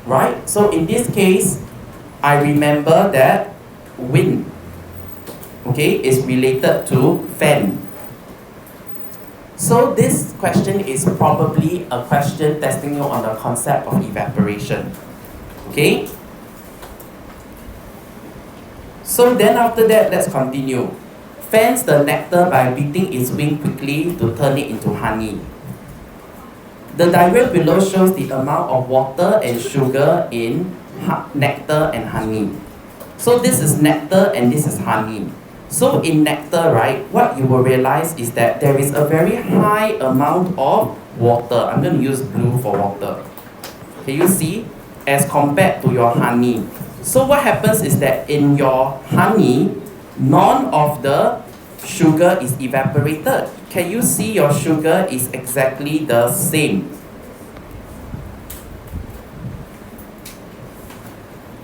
Right? So in this case, I remember that wind, okay, is related to fan. So this question is probably a question testing you on the concept of evaporation. Okay? So then after that, let's continue. Fans the nectar by beating its wing quickly to turn it into honey. The diagram below shows the amount of water and sugar in nectar and honey. So this is nectar and this is honey. So in nectar, right, what you will realize is that there is a very high amount of water. I'm going to use blue for water. Can you see? as compared to your honey. So what happens is that in your honey, none of the sugar is evaporated. Can you see your sugar is exactly the same?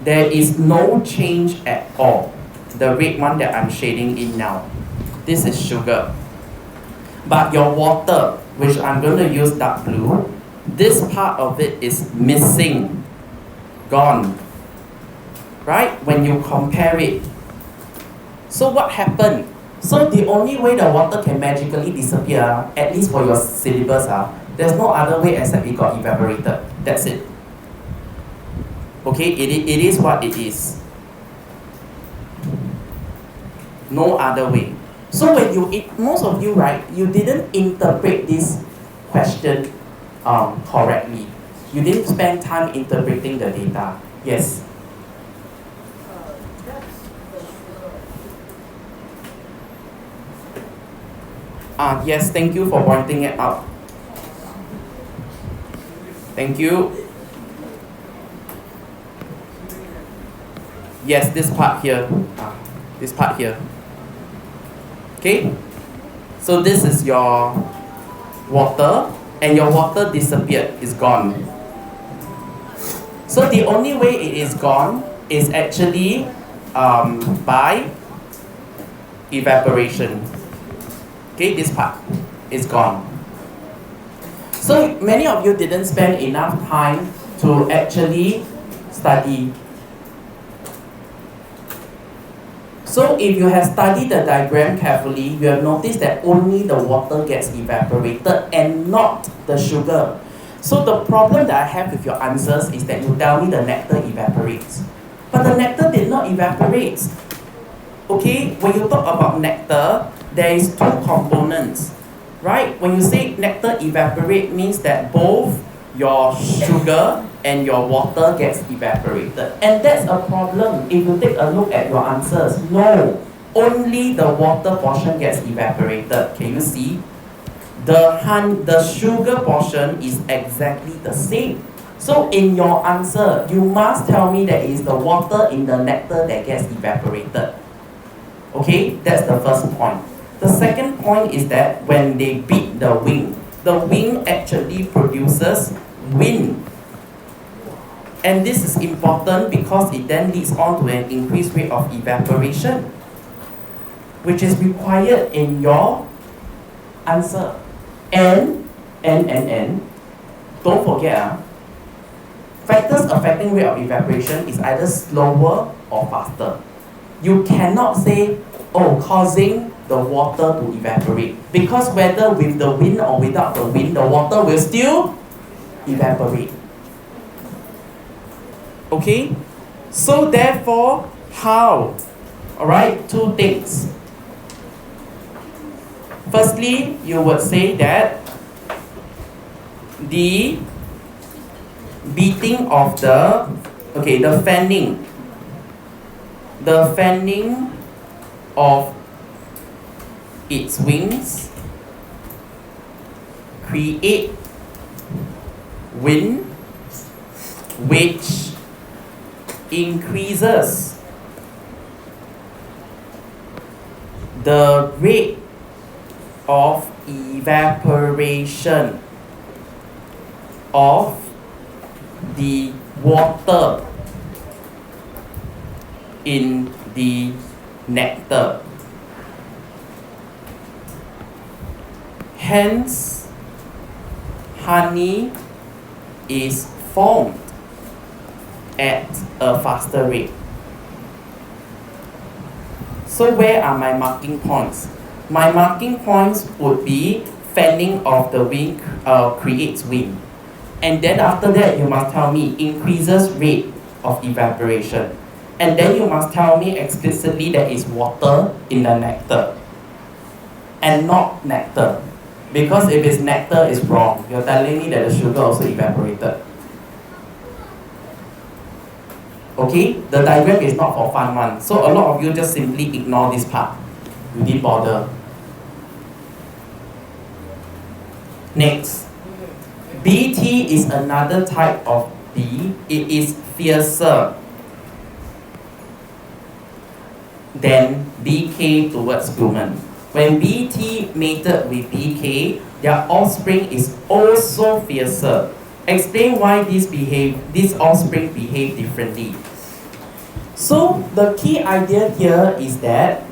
There is no change at all. The red one that I'm shading in now. This is sugar. But your water, which I'm going to use dark blue, this part of it is missing, gone, right? When you compare it. So what happened? So the only way the water can magically disappear, at least for your syllabus, there's no other way except it got evaporated. That's it. Okay, it is what it is. No other way. So when most of you, right, you didn't interpret this question correctly. You didn't spend time interpreting the data. Yes? Yes, thank you for pointing it out. Thank you. Yes, this part here. This part here. Okay? So this is your water, and your water disappeared, is gone. So the only way it is gone is actually by evaporation. Okay, this part is gone. So many of you didn't spend enough time to actually study. So if you have studied the diagram carefully, you have noticed that only the water gets evaporated and not the sugar. So the problem that I have with your answers is that you tell me the nectar evaporates. But the nectar did not evaporate. Okay, when you talk about nectar, there is two components, right? When you say nectar evaporate means that both your sugar and your water gets evaporated. And that's a problem if you take a look at your answers. No, only the water portion gets evaporated. Can you see? The sugar portion is exactly the same. So in your answer, you must tell me that it is the water in the nectar that gets evaporated. Okay, that's the first point. The second point is that when they beat the wing actually produces wind. And this is important because it then leads on to an increased rate of evaporation, which is required in your answer. And, don't forget, factors affecting rate of evaporation is either slower or faster. You cannot say, oh, causing the water to evaporate. Because whether with the wind or without the wind, the water will still evaporate. Okay? So therefore, how? Alright, two things. Firstly, you would say that the beating of the fanning of its wings create wind which increases the rate of evaporation of the water in the nectar. Hence, honey is formed at a faster rate. So where are my marking points? My marking points would be fanning of the wing creates wind. And then after that, you must tell me increases rate of evaporation. And then you must tell me explicitly that it's water in the nectar and not nectar. Because if it's nectar, it's wrong. You're telling me that the sugar also evaporated. Okay? The diagram is not for fun one. So a lot of you just simply ignore this part. You didn't bother. Next. BT is another type of B, it is fiercer than BK towards women. When BT mated with BK, their offspring is also fiercer. Explain why these offspring behave differently. So the key idea here is that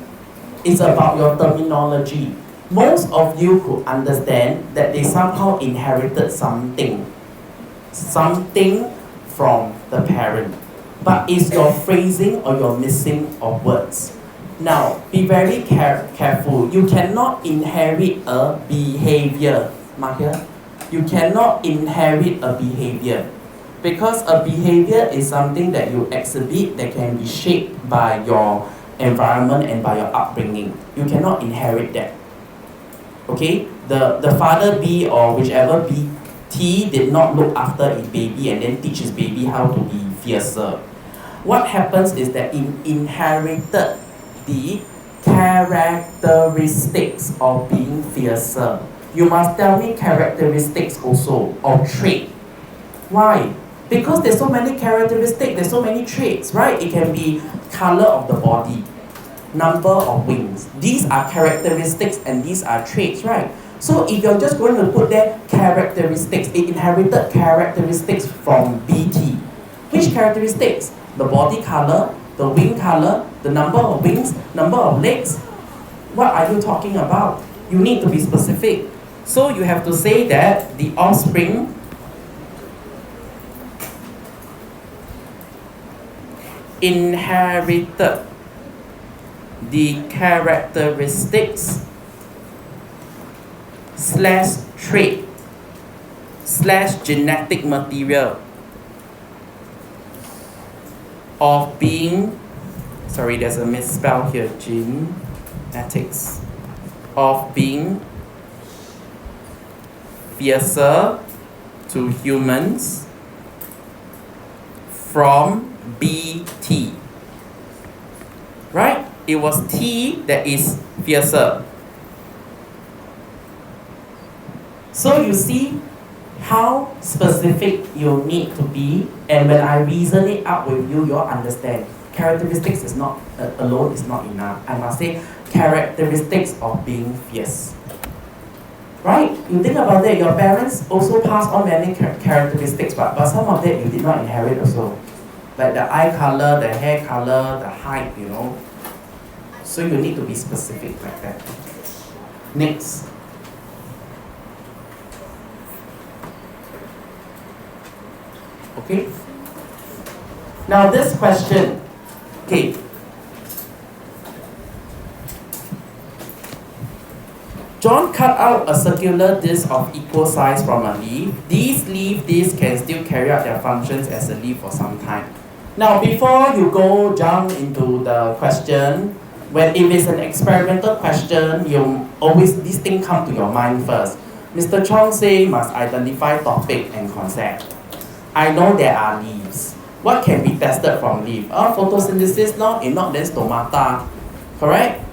it's about your terminology. Most of you could understand that they somehow inherited something from the parent. But it's your phrasing or your missing of words. Now, be very careful. You cannot inherit a behavior. Mark here. You cannot inherit a behavior. Because a behavior is something that you exhibit that can be shaped by your environment and by your upbringing. You cannot inherit that. Okay? The father B or whichever B T did not look after a baby and then teach his baby how to be fiercer. What happens is that he inherited the characteristics of being fiercer. You must tell me characteristics also, or trait. Why? Because there's so many characteristics, there's so many traits, right? It can be color of the body, number of wings. These are characteristics and these are traits, right? So if you're just going to put there characteristics, it inherited characteristics from BT. Which characteristics? The body color, the wing color, the number of wings, number of legs. What are you talking about? You need to be specific. So you have to say that the offspring inherited the characteristics / trait / genetic material of being, sorry, there's a misspell here, genetics, of being fiercer to humans from BT. Right? It was T that is fiercer. So you see how specific you need to be, and when I reason it out with you, you'll understand. Characteristics is not alone is not enough. I must say characteristics of being fierce. Right? You think about that, your parents also pass on many characteristics, but some of that you did not inherit also. Like the eye color, the hair color, the height, you know. So you need to be specific like that. Next. Okay? Now this question, okay. John cut out a circular disc of equal size from a leaf. These leaf discs can still carry out their functions as a leaf for some time. Now before you go jump into the question, if it's an experimental question, this thing come to your mind first. Mr. Chong say must identify topic and concept. I know there are leaves. What can be tested from leaf? Photosynthesis, no, if not then stomata. Correct?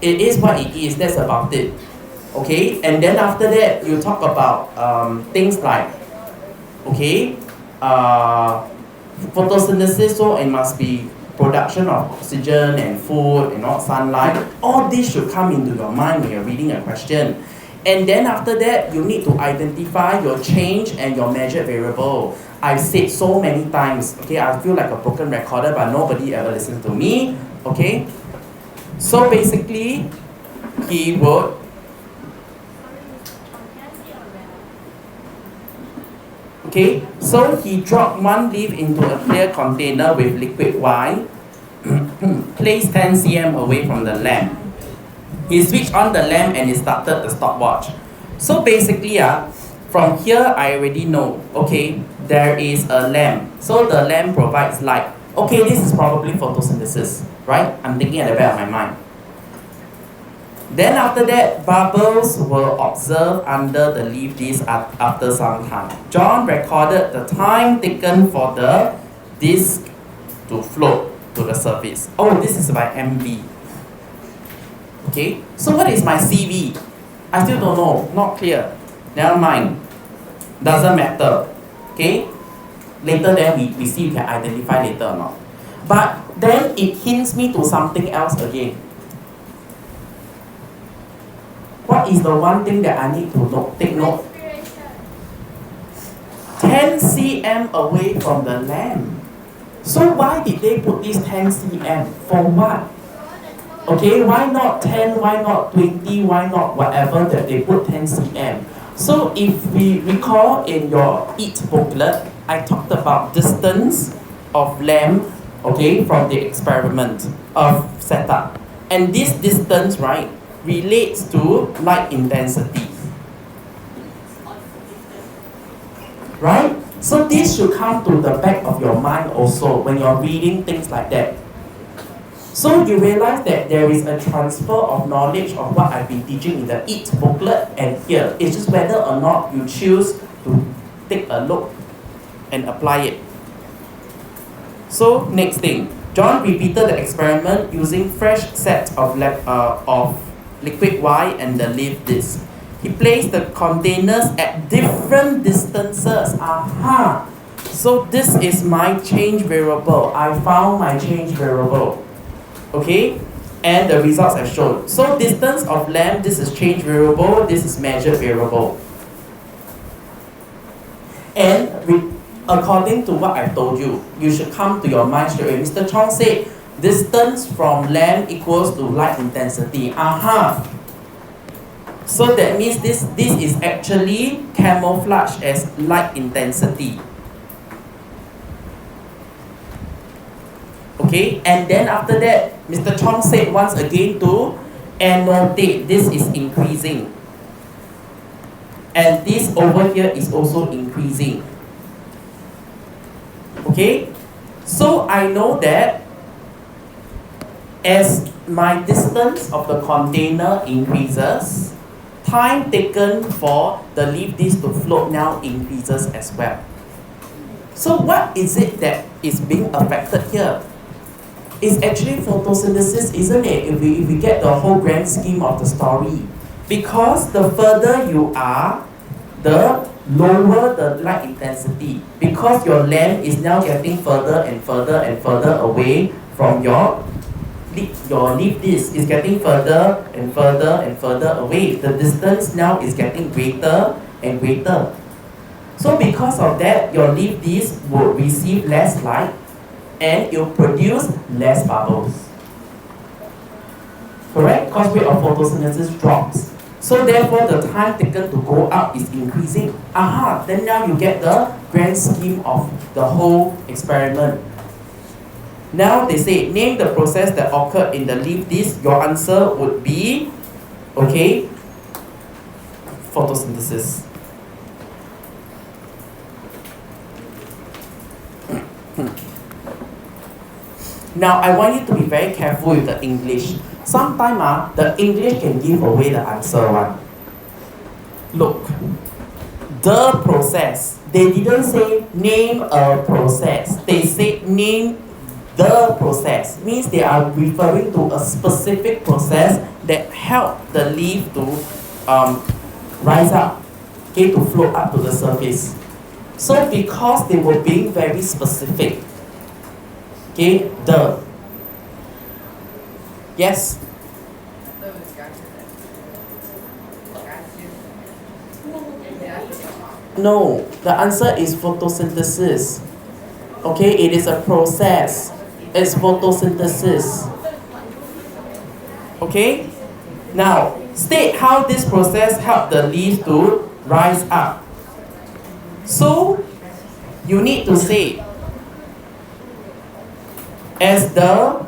It is what it is, that's about it. Okay, and then after that, you talk about things like, okay, photosynthesis, so it must be production of oxygen and food and not sunlight. All this should come into your mind when you're reading a question. And then after that, you need to identify your change and your measured variable. I've said so many times, okay, I feel like a broken recorder, but nobody ever listens to me, okay? So basically, he would okay, so he dropped one leaf into a clear container with liquid wine, placed 10 cm away from the lamp. He switched on the lamp and he started the stopwatch. So basically, from here I already know, okay, there is a lamp. So the lamp provides light. Okay, this is probably photosynthesis, right? I'm thinking at the back of my mind. Then after that, bubbles were observed under the leaf disc after some time. John recorded the time taken for the disc to float to the surface. Oh, this is by MV. Okay, so what is my CV? I still don't know, not clear. Never mind, doesn't matter. Okay, Later then we see you can identify later or not. But then it hints me to something else again. What is the one thing that I need to take note? 10 cm away from the lamp. So why did they put this 10 cm? For what? Okay, why not 10, why not 20, why not whatever that they put 10 cm? So if we recall in your EAT booklet, I talked about distance of lamp, okay, from the experiment of setup. And this distance, right, relates to light intensity. Right? So this should come to the back of your mind also when you're reading things like that. So you realize that there is a transfer of knowledge of what I've been teaching in the EAT booklet and here. It's just whether or not you choose to take a look and apply it. So next thing, John repeated the experiment using fresh set of liquid Y and the leaf disc. He placed the containers at different distances. Aha! So this is my change variable. I found my change variable. Okay? And the results are shown. So distance of lamp, this is change variable, this is measured variable. And according to what I told you, you should come to your mind straight away. Mr. Chong said, distance from lamp equals to light intensity. Aha! So that means this is actually camouflaged as light intensity. Okay, and then after that, Mr. Chong said once again to annotate, this is increasing. And this over here is also increasing. Okay, so I know that as my distance of the container increases, time taken for the leaf disc to float now increases as well. So what is it that is being affected here? It's actually photosynthesis, isn't it? If we get the whole grand scheme of the story. Because the further you are, the lower the light intensity. Because your lamp is now getting further and further and further away from your leaf disc is getting further and further and further away. The distance now is getting greater and greater. So because of that, your leaf disc will receive less light and it will produce less bubbles. Correct? Because rate of photosynthesis drops. So therefore the time taken to go up is increasing. Aha! Then now you get the grand scheme of the whole experiment. Now they say, name the process that occurred in the leaf disc. Your answer would be, okay, photosynthesis. Now I want you to be very careful with the English. Sometimes the English can give away the answer one. Look, the process. They didn't say name a process. They said name the process. Means they are referring to a specific process that helped the leaf to rise up, okay, to float up to the surface. So because they were being very specific, okay, the. Yes? No, the answer is photosynthesis. Okay, it is a process. It's photosynthesis. Okay? Now, state how this process helped the leaf to rise up. So, you need to say, as the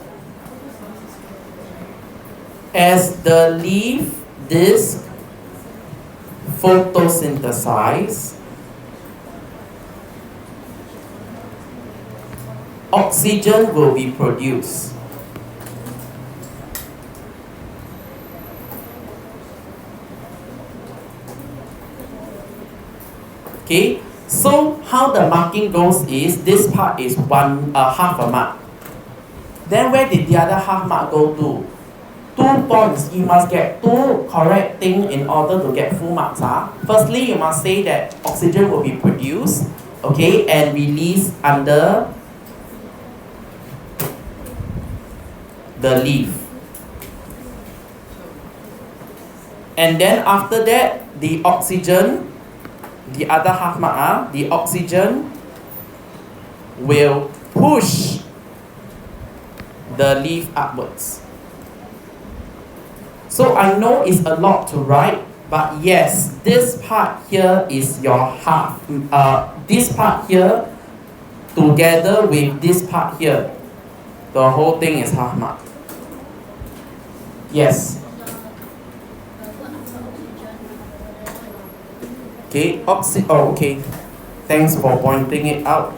leaf disc photosynthesize, oxygen will be produced. Okay, so how the marking goes is this part is half a mark. Then where did the other half mark go to? 2 points. You must get 2 correct things in order to get full marks. Firstly, you must say that oxygen will be produced. okay, and release under the leaf. And then after that, the oxygen, the other half mark, the oxygen will push the leaf upwards. So I know it's a lot to write, but yes, this part here is your half. This part here together with this part here, the whole thing is half mark. Yes. Okay, okay. Thanks for pointing it out.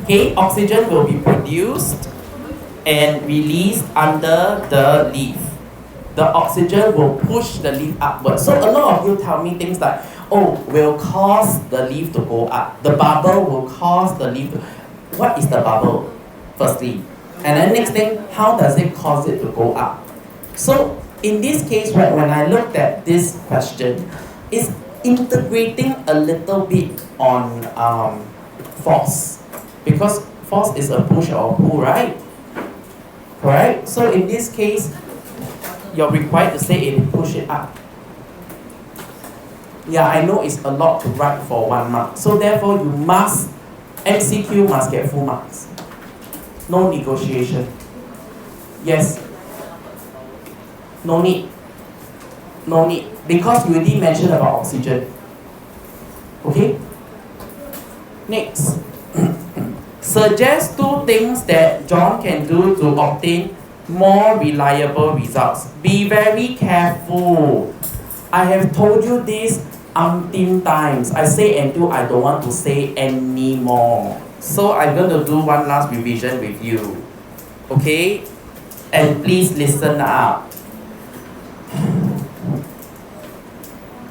Okay, oxygen will be produced and released under the leaf. The oxygen will push the leaf upwards. So a lot of you tell me things like, oh, will cause the leaf to go up. The bubble will cause the leaf to... What is the bubble, firstly? And then next thing, how does it cause it to go up? So in this case, right, when I looked at this question, it's integrating a little bit on force. Because force is a push or a pull, right? Correct? So in this case, you're required to say it, push it up. Yeah, I know it's a lot to write for 1 mark. So therefore, you must, MCQ must get full marks. No negotiation. Yes. No need. No need. Because you already mentioned about oxygen. Okay? Next. Suggest 2 things that John can do to obtain more reliable results. Be very careful. I have told you this umpteen times. I say until I don't want to say anymore. So I'm going to do one last revision with you. Okay? And please listen up.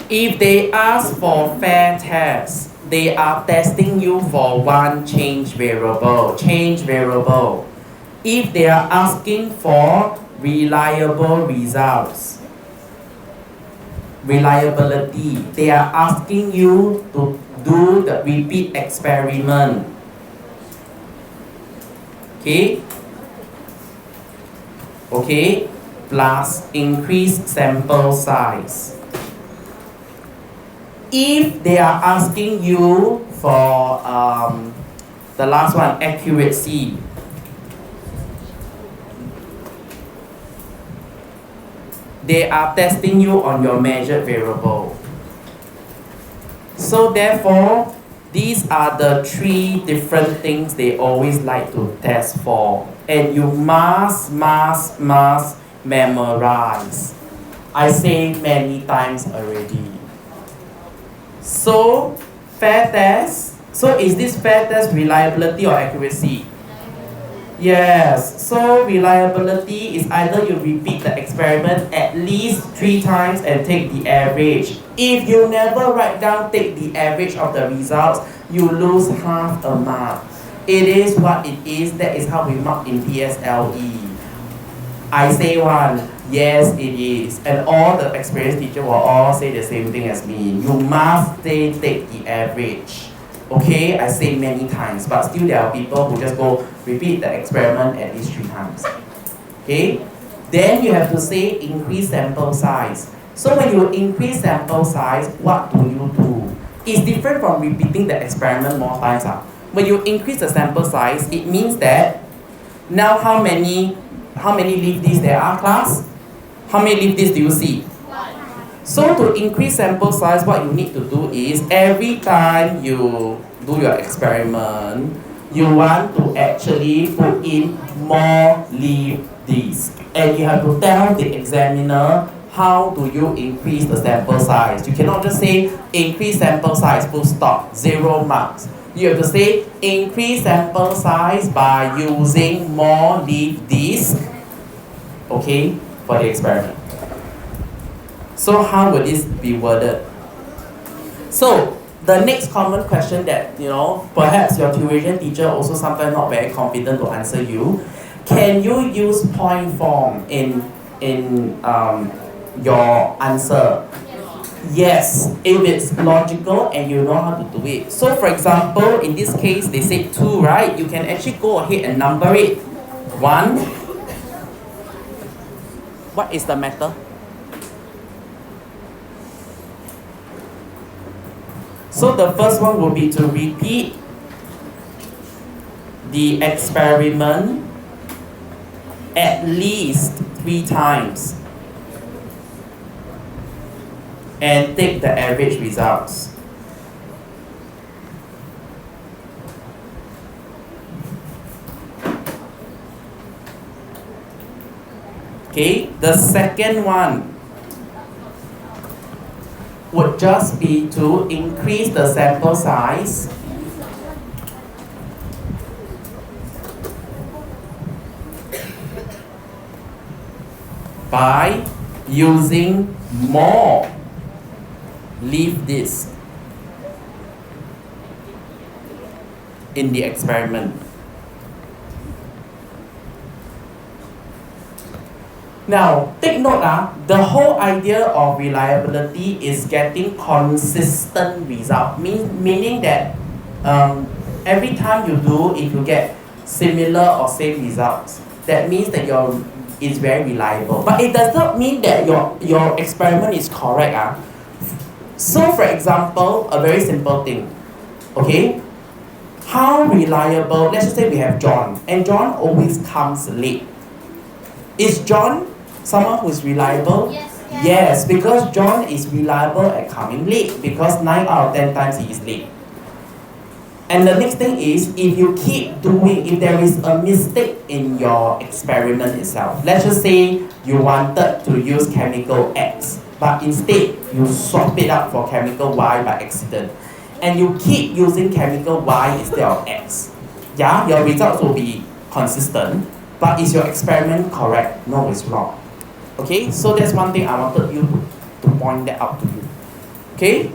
If they ask for fair test, they are testing you for one change variable. Change variable. If they are asking for reliable results, reliability, they are asking you to do the repeat experiment. Okay? Okay? Plus increase sample size. If they are asking you for the last one, accuracy, they are testing you on your measured variable. So therefore, these are the 3 different things they always like to test for. And you must memorize. I say many times already. So, fair test. So is this fair test reliability or accuracy? Yes. So reliability is either you repeat the experiment at least 3 times and take the average. If you never write down, take the average of the results, you lose half a mark. It is what it is. That is how we mark in PSLE. I say one. Yes, it is. And all the experienced teachers will all say the same thing as me. You must take the average. Okay, I say many times, but still there are people who just go repeat the experiment at least 3 times. Okay, then you have to say increase sample size. So when you increase sample size, what do you do? It's different from repeating the experiment more times. When you increase the sample size, it means that now how many leaf discs there are, class? How many leaf discs do you see? So to increase sample size, what you need to do is every time you do your experiment, you want to actually put in more leaf discs. And you have to tell the examiner how do you increase the sample size. You cannot just say increase sample size, full stop, 0 marks. You have to say increase sample size by using more leaf discs, okay, for the experiment. So how would this be worded? So the next common question that, perhaps your tuition teacher also sometimes not very confident to answer you, can you use point form in your answer? Yes, if it's logical and you know how to do it. So for example, in this case, they say 2, right? You can actually go ahead and number it. 1. What is the matter? So the first one will be to repeat the experiment at least 3 times and take the average results. Okay, the second one would just be to increase the sample size by using more leaf disc in the experiment. Now, take note, the whole idea of reliability is getting consistent result, meaning that every time you do, if you get similar or same results, that means that it's very reliable. But it does not mean that your experiment is correct. So for example, a very simple thing, okay? How reliable, let's just say we have John, and John always comes late. Is John someone who is reliable? Yes, because John is reliable at coming late, because 9 out of 10 times he is late. And the next thing is, if you keep doing, if there is a mistake in your experiment itself, let's just say you wanted to use chemical X, but instead you swap it out for chemical Y by accident, and you keep using chemical Y instead of X, yeah, your results will be consistent, but is your experiment correct? No, it's wrong. Okay, so that's one thing I wanted you to point that out to you. Okay?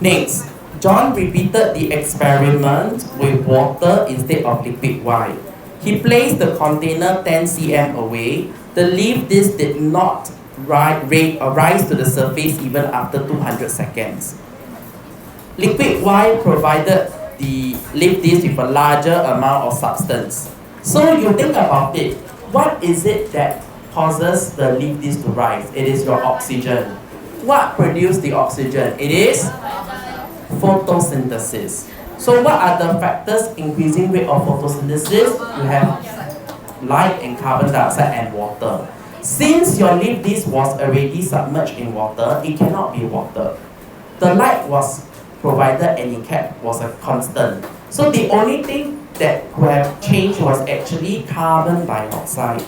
Next, John repeated the experiment with water instead of liquid Y. He placed the container 10 cm away. The leaf disc did not rise to the surface even after 200 seconds. Liquid Y provided the leaf disc with a larger amount of substance. So you think about it, what is it that causes the leaf disc to rise? It is your oxygen. What produces the oxygen? It is photosynthesis. So what are the factors increasing rate of photosynthesis? You have light and carbon dioxide and water. Since your leaf disc was already submerged in water, it cannot be water. The light was provided and it was a constant. So the only thing that could have changed was actually carbon dioxide.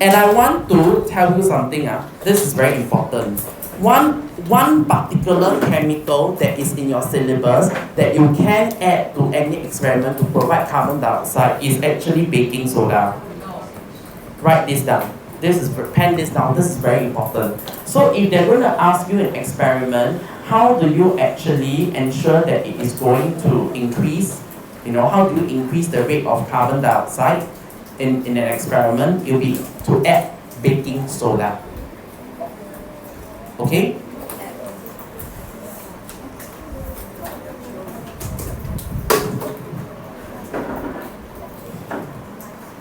And I want to tell you something. This is very important. One particular chemical that is in your syllabus that you can add to any experiment to provide carbon dioxide is actually baking soda. Write this down. Pen this down. This is very important. So if they're going to ask you an experiment, how do you actually ensure that it is going to increase? How do you increase the rate of carbon dioxide in an experiment? It will be to add baking soda. Okay?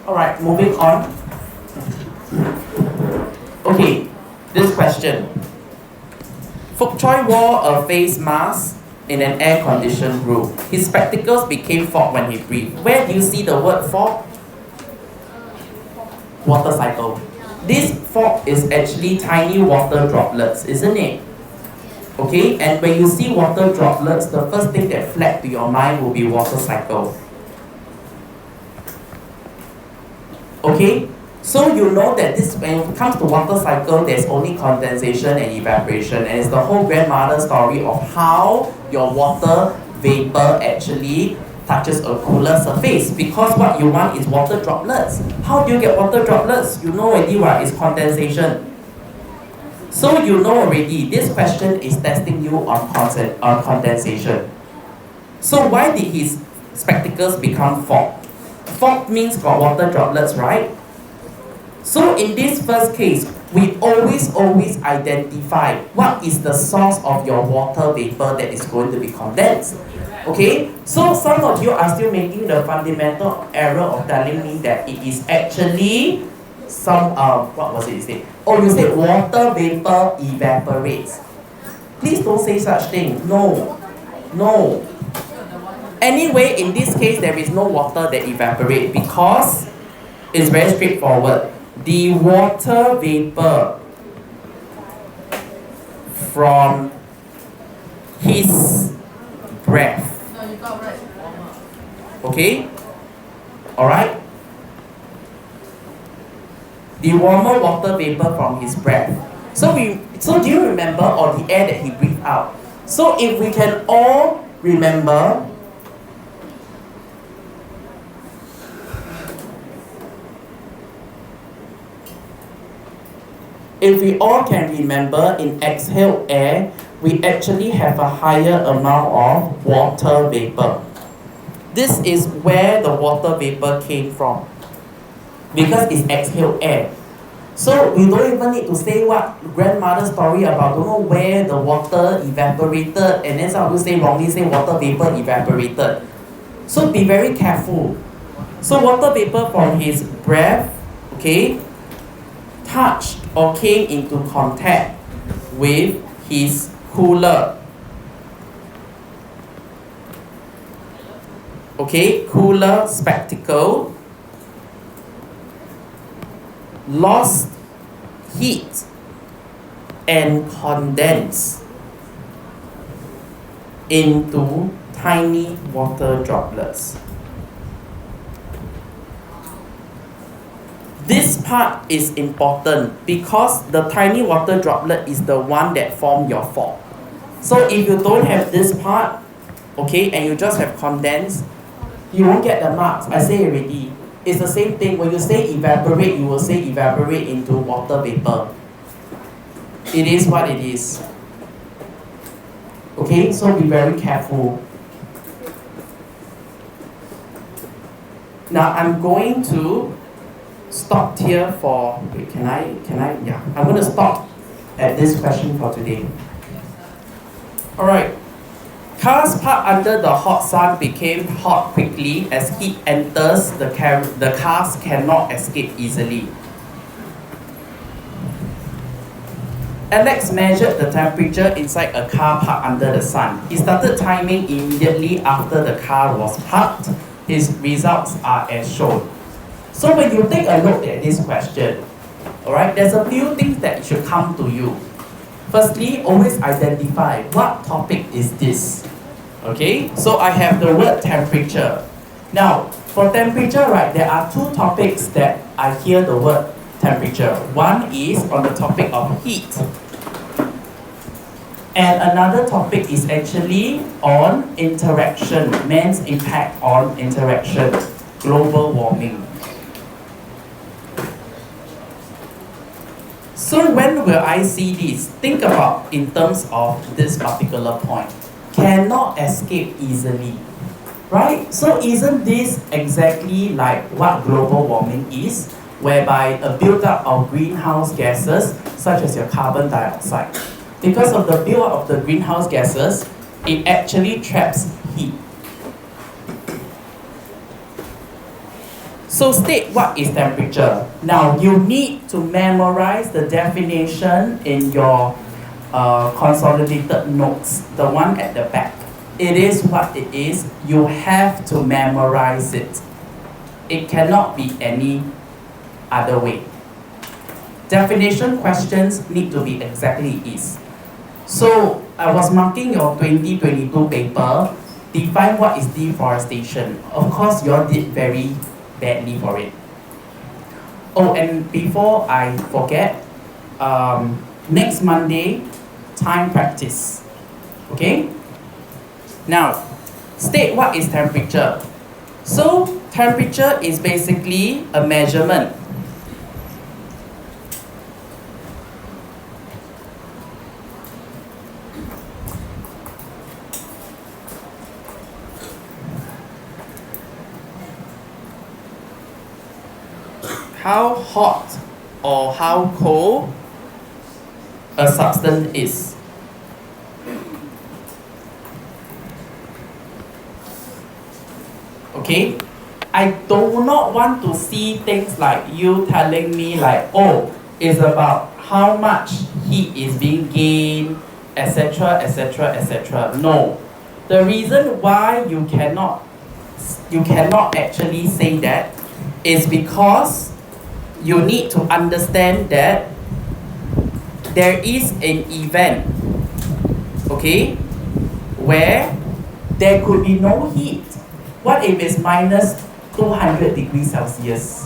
Alright, moving on. Okay, this question. Fok Choi wore a face mask in an air-conditioned room. His spectacles became fog when he breathed. Where do you see the word fog? Water cycle. This fog is actually tiny water droplets, isn't it? Okay, and when you see water droplets, the first thing that flags to your mind will be water cycle. Okay, so you know that when it comes to water cycle, there's only condensation and evaporation, and it's the whole grandmother story of how your water vapor actually touches a cooler surface, because what you want is water droplets. How do you get water droplets? You know already what is condensation. So you know already, this question is testing you on condensation. So why did his spectacles become fog? Fog means got water droplets, right? So in this first case, we always identify what is the source of your water vapor that is going to be condensed. Okay, so some of you are still making the fundamental error of telling me that it is actually some what was it you said? Oh, you said water vapor evaporates. Please don't say such thing. No, no. Anyway, in this case, there is no water that evaporates because it's very straightforward. The water vapor from his breath. Okay? Alright? The warmer water vapor from his breath. So do you remember, or the air that he breathed out? So if we can all remember, if we all can remember, in exhaled air, we actually have a higher amount of water vapor. This is where the water vapor came from, because it's exhaled air. So we don't even need to say what grandmother's story about don't know where the water evaporated, and then some people say wrongly say water vapor evaporated. So be very careful. So water vapor from his breath, okay, touched or came into contact with his cooler. Okay, cooler spectacle, lost heat and condensed into tiny water droplets. This part is important because the tiny water droplet is the one that formed your fog. So if you don't have this part, okay, and you just have condensed, you won't get the marks. I say already. It's the same thing. When you say evaporate, you will say evaporate into water vapor. It is what it is. Okay, so be very careful. Now I'm going to stop here for, wait, can I, yeah. I'm going to stop at this question for today. Alright. Cars parked under the hot sun became hot quickly as heat enters the cars cannot escape easily. Alex measured the temperature inside a car parked under the sun. He started timing immediately after the car was parked. His results are as shown. So when you take a look at this question, alright, there's a few things that should come to you. Firstly, always identify what topic is this. Okay, so I have the word temperature. Now, for temperature, right, there are two topics that I hear the word temperature. One is on the topic of heat. And another topic is actually on interaction, man's impact on interaction, global warming. So when will I see this? Think about in terms of this particular point. Cannot escape easily, right? So isn't this exactly like what global warming is, whereby a build-up of greenhouse gases such as your carbon dioxide? Because of the build-up of the greenhouse gases, it actually traps heat. So state what is temperature. Now you need to memorize the definition in your consolidated notes, the one at the back. It is what it is. You have to memorize it. It cannot be any other way. Definition questions need to be exactly is. So I was marking your 2022 paper. Define what is deforestation. Of course, you all did very badly for it. Oh, and before I forget, next Monday, time practice. Okay? Now, state what is temperature. So, temperature is basically a measurement. How hot or how cold a substance is. Okay? I do not want to see things like you telling me like, oh, it's about how much heat is being gained, etc., etc., etc. No. The reason why you cannot actually say that is because you need to understand that there is an event, okay, where there could be no heat. What if it's minus 200 degrees Celsius?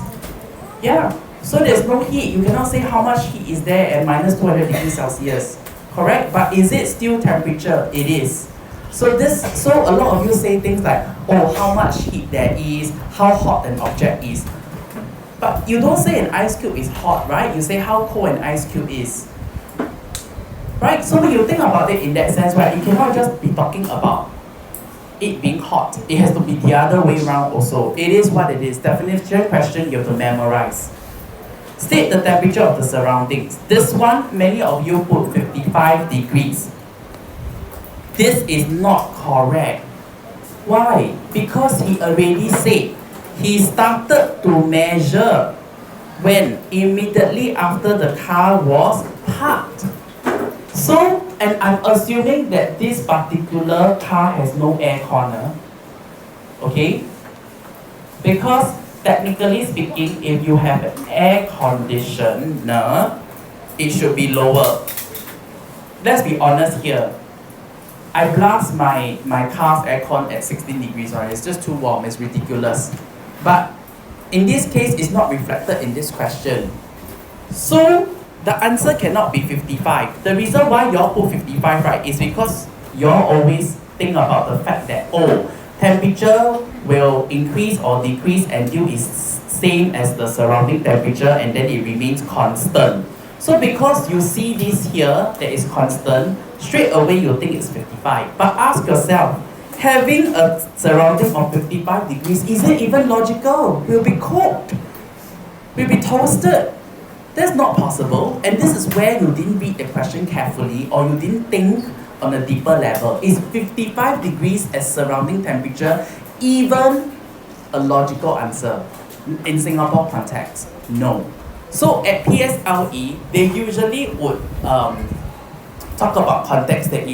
Yeah, so there's no heat. You cannot say how much heat is there at minus 200 degrees Celsius, correct? But is it still temperature? It is. So a lot of you say things like, oh, how much heat there is, how hot an object is. But you don't say an ice cube is hot, right? You say how cold an ice cube is. Right? So when you think about it in that sense, right, you cannot just be talking about it being hot. It has to be the other way around also. It is what it is. Definition question you have to memorize. State the temperature of the surroundings. This one, many of you put 55 degrees. This is not correct. Why? Because he already said he started to measure when immediately after the car was parked. So, and I'm assuming that this particular car has no air corner, okay? Because technically speaking, if you have an air conditioner, it should be lower. Let's be honest here. I blast my car's aircon at 16 degrees, right? It's just too warm, it's ridiculous. But in this case, it's not reflected in this question. So, the answer cannot be 55. The reason why you all put 55, right, is because you all always think about the fact that, oh, temperature will increase or decrease until it's same as the surrounding temperature and then it remains constant. So because you see this here that is constant, straight away you think it's 55. But ask yourself, having a surrounding of 55 degrees, is it even logical? We'll be cooked. We'll be toasted. That's not possible, and this is where you didn't read the question carefully or you didn't think on a deeper level. Is 55 degrees as surrounding temperature even a logical answer? In Singapore context, no. So at PSLE, they usually would talk about context that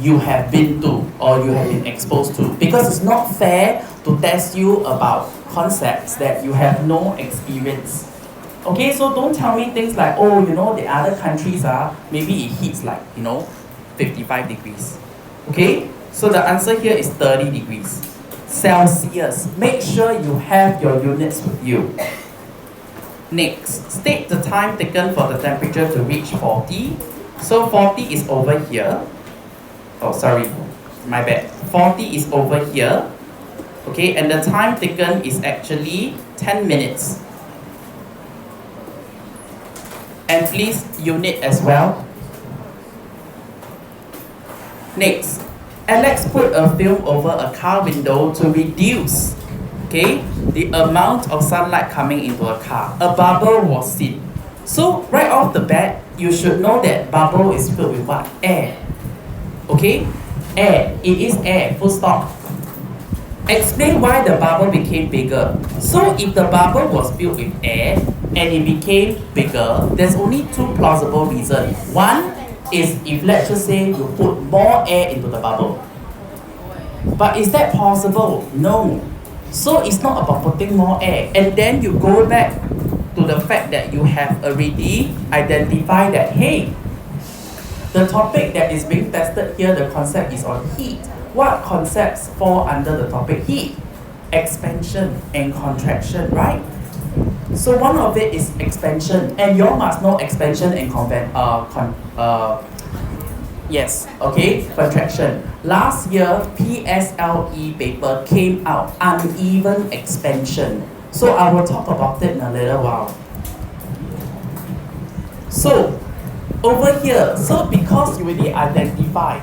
you have been to or you have been exposed to, because it's not fair to test you about concepts that you have no experience. Okay, so don't tell me things like, oh, you know, the other countries maybe it heats like, 55 degrees. Okay, so the answer here is 30 degrees Celsius. Make sure you have your units with you. Next, state the time taken for the temperature to reach 40. So 40 is over here. Oh, sorry, my bad. 40 is over here. Okay, and the time taken is actually 10 minutes. And please unit as well. Next, Alex put a film over a car window to reduce, okay, the amount of sunlight coming into a car. A bubble was seen. So right off the bat, you should know that bubble is filled with what? Air. Okay? Air. It is air. Full stop. Explain why the bubble became bigger. So if the bubble was filled with air and it became bigger, there's only two plausible reasons. One is if, let's just say, you put more air into the bubble. But is that possible? No. So it's not about putting more air. And then you go back to the fact that you have already identified that, hey, the topic that is being tested here, the concept is on heat. What concepts fall under the topic heat? Expansion and contraction, right? So one of it is expansion, and you all must know expansion and contraction. Last year, PSLE paper came out, uneven expansion. So I will talk about it in a little while. So over here, so because you already identified,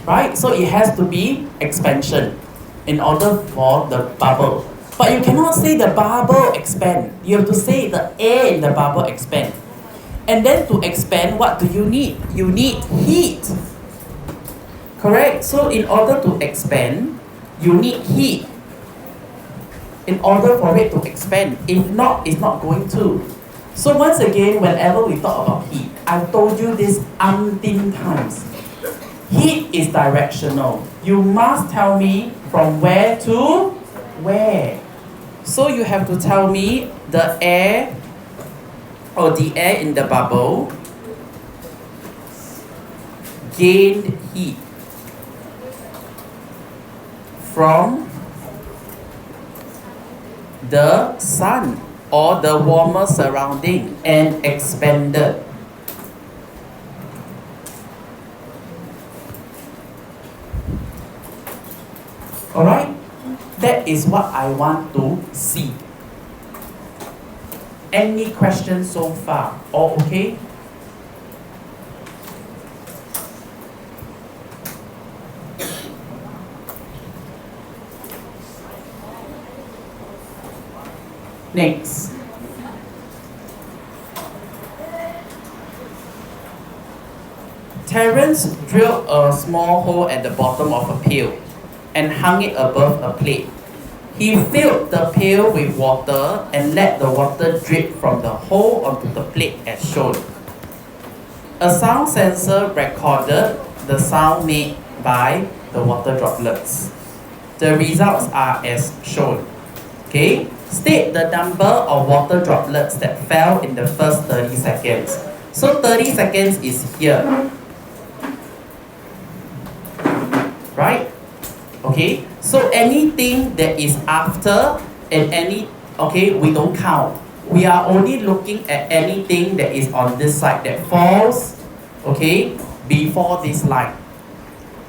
right? So it has to be expansion in order for the bubble But you cannot say the bubble expand. You have to say the air in the bubble expand. And then to expand, what do you need? You need heat. Correct? So in order to expand, you need heat. In order for it to expand. If not, it's not going to. So once again, whenever we talk about heat, I've told you this umpteen times. Heat is directional. You must tell me from where to where. So you have to tell me the air or the air in the bubble gained heat from the sun or the warmer surrounding and expanded. Alright? That is what I want to see. Any questions so far? All okay? Next. Terence drilled a small hole at the bottom of a pail and hung it above a plate. He filled the pail with water and let the water drip from the hole onto the plate as shown. A sound sensor recorded the sound made by the water droplets. The results are as shown. Okay? State the number of water droplets that fell in the first 30 seconds. So 30 seconds is here. Right? Okay? So anything that is after and we don't count. We are only looking at anything that is on this side that falls, okay, before this line.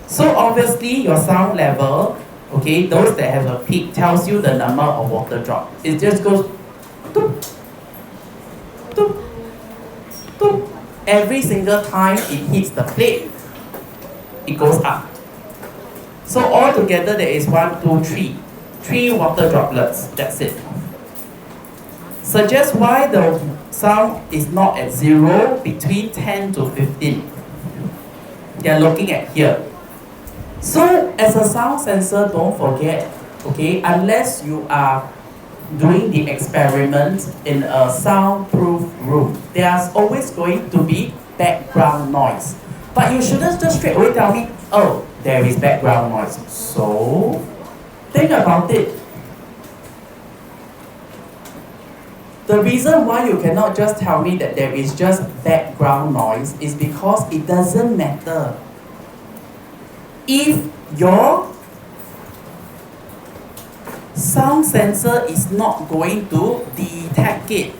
So obviously your sound level, okay, those that have a peak tells you the number of water drop. It just goes doop, doop, doop. Every single time it hits the plate, it goes up. So altogether there is 1, 2, 3. 3 water droplets, that's it. Suggest why the sound is not at 0 between 10 to 15. They are looking at here. So as a sound sensor, don't forget, okay, unless you are doing the experiment in a soundproof room, there's always going to be background noise. But you shouldn't just straight away tell me, oh, there is background noise. So think about it. The reason why you cannot just tell me that there is just background noise is because it doesn't matter. If your sound sensor is not going to detect it.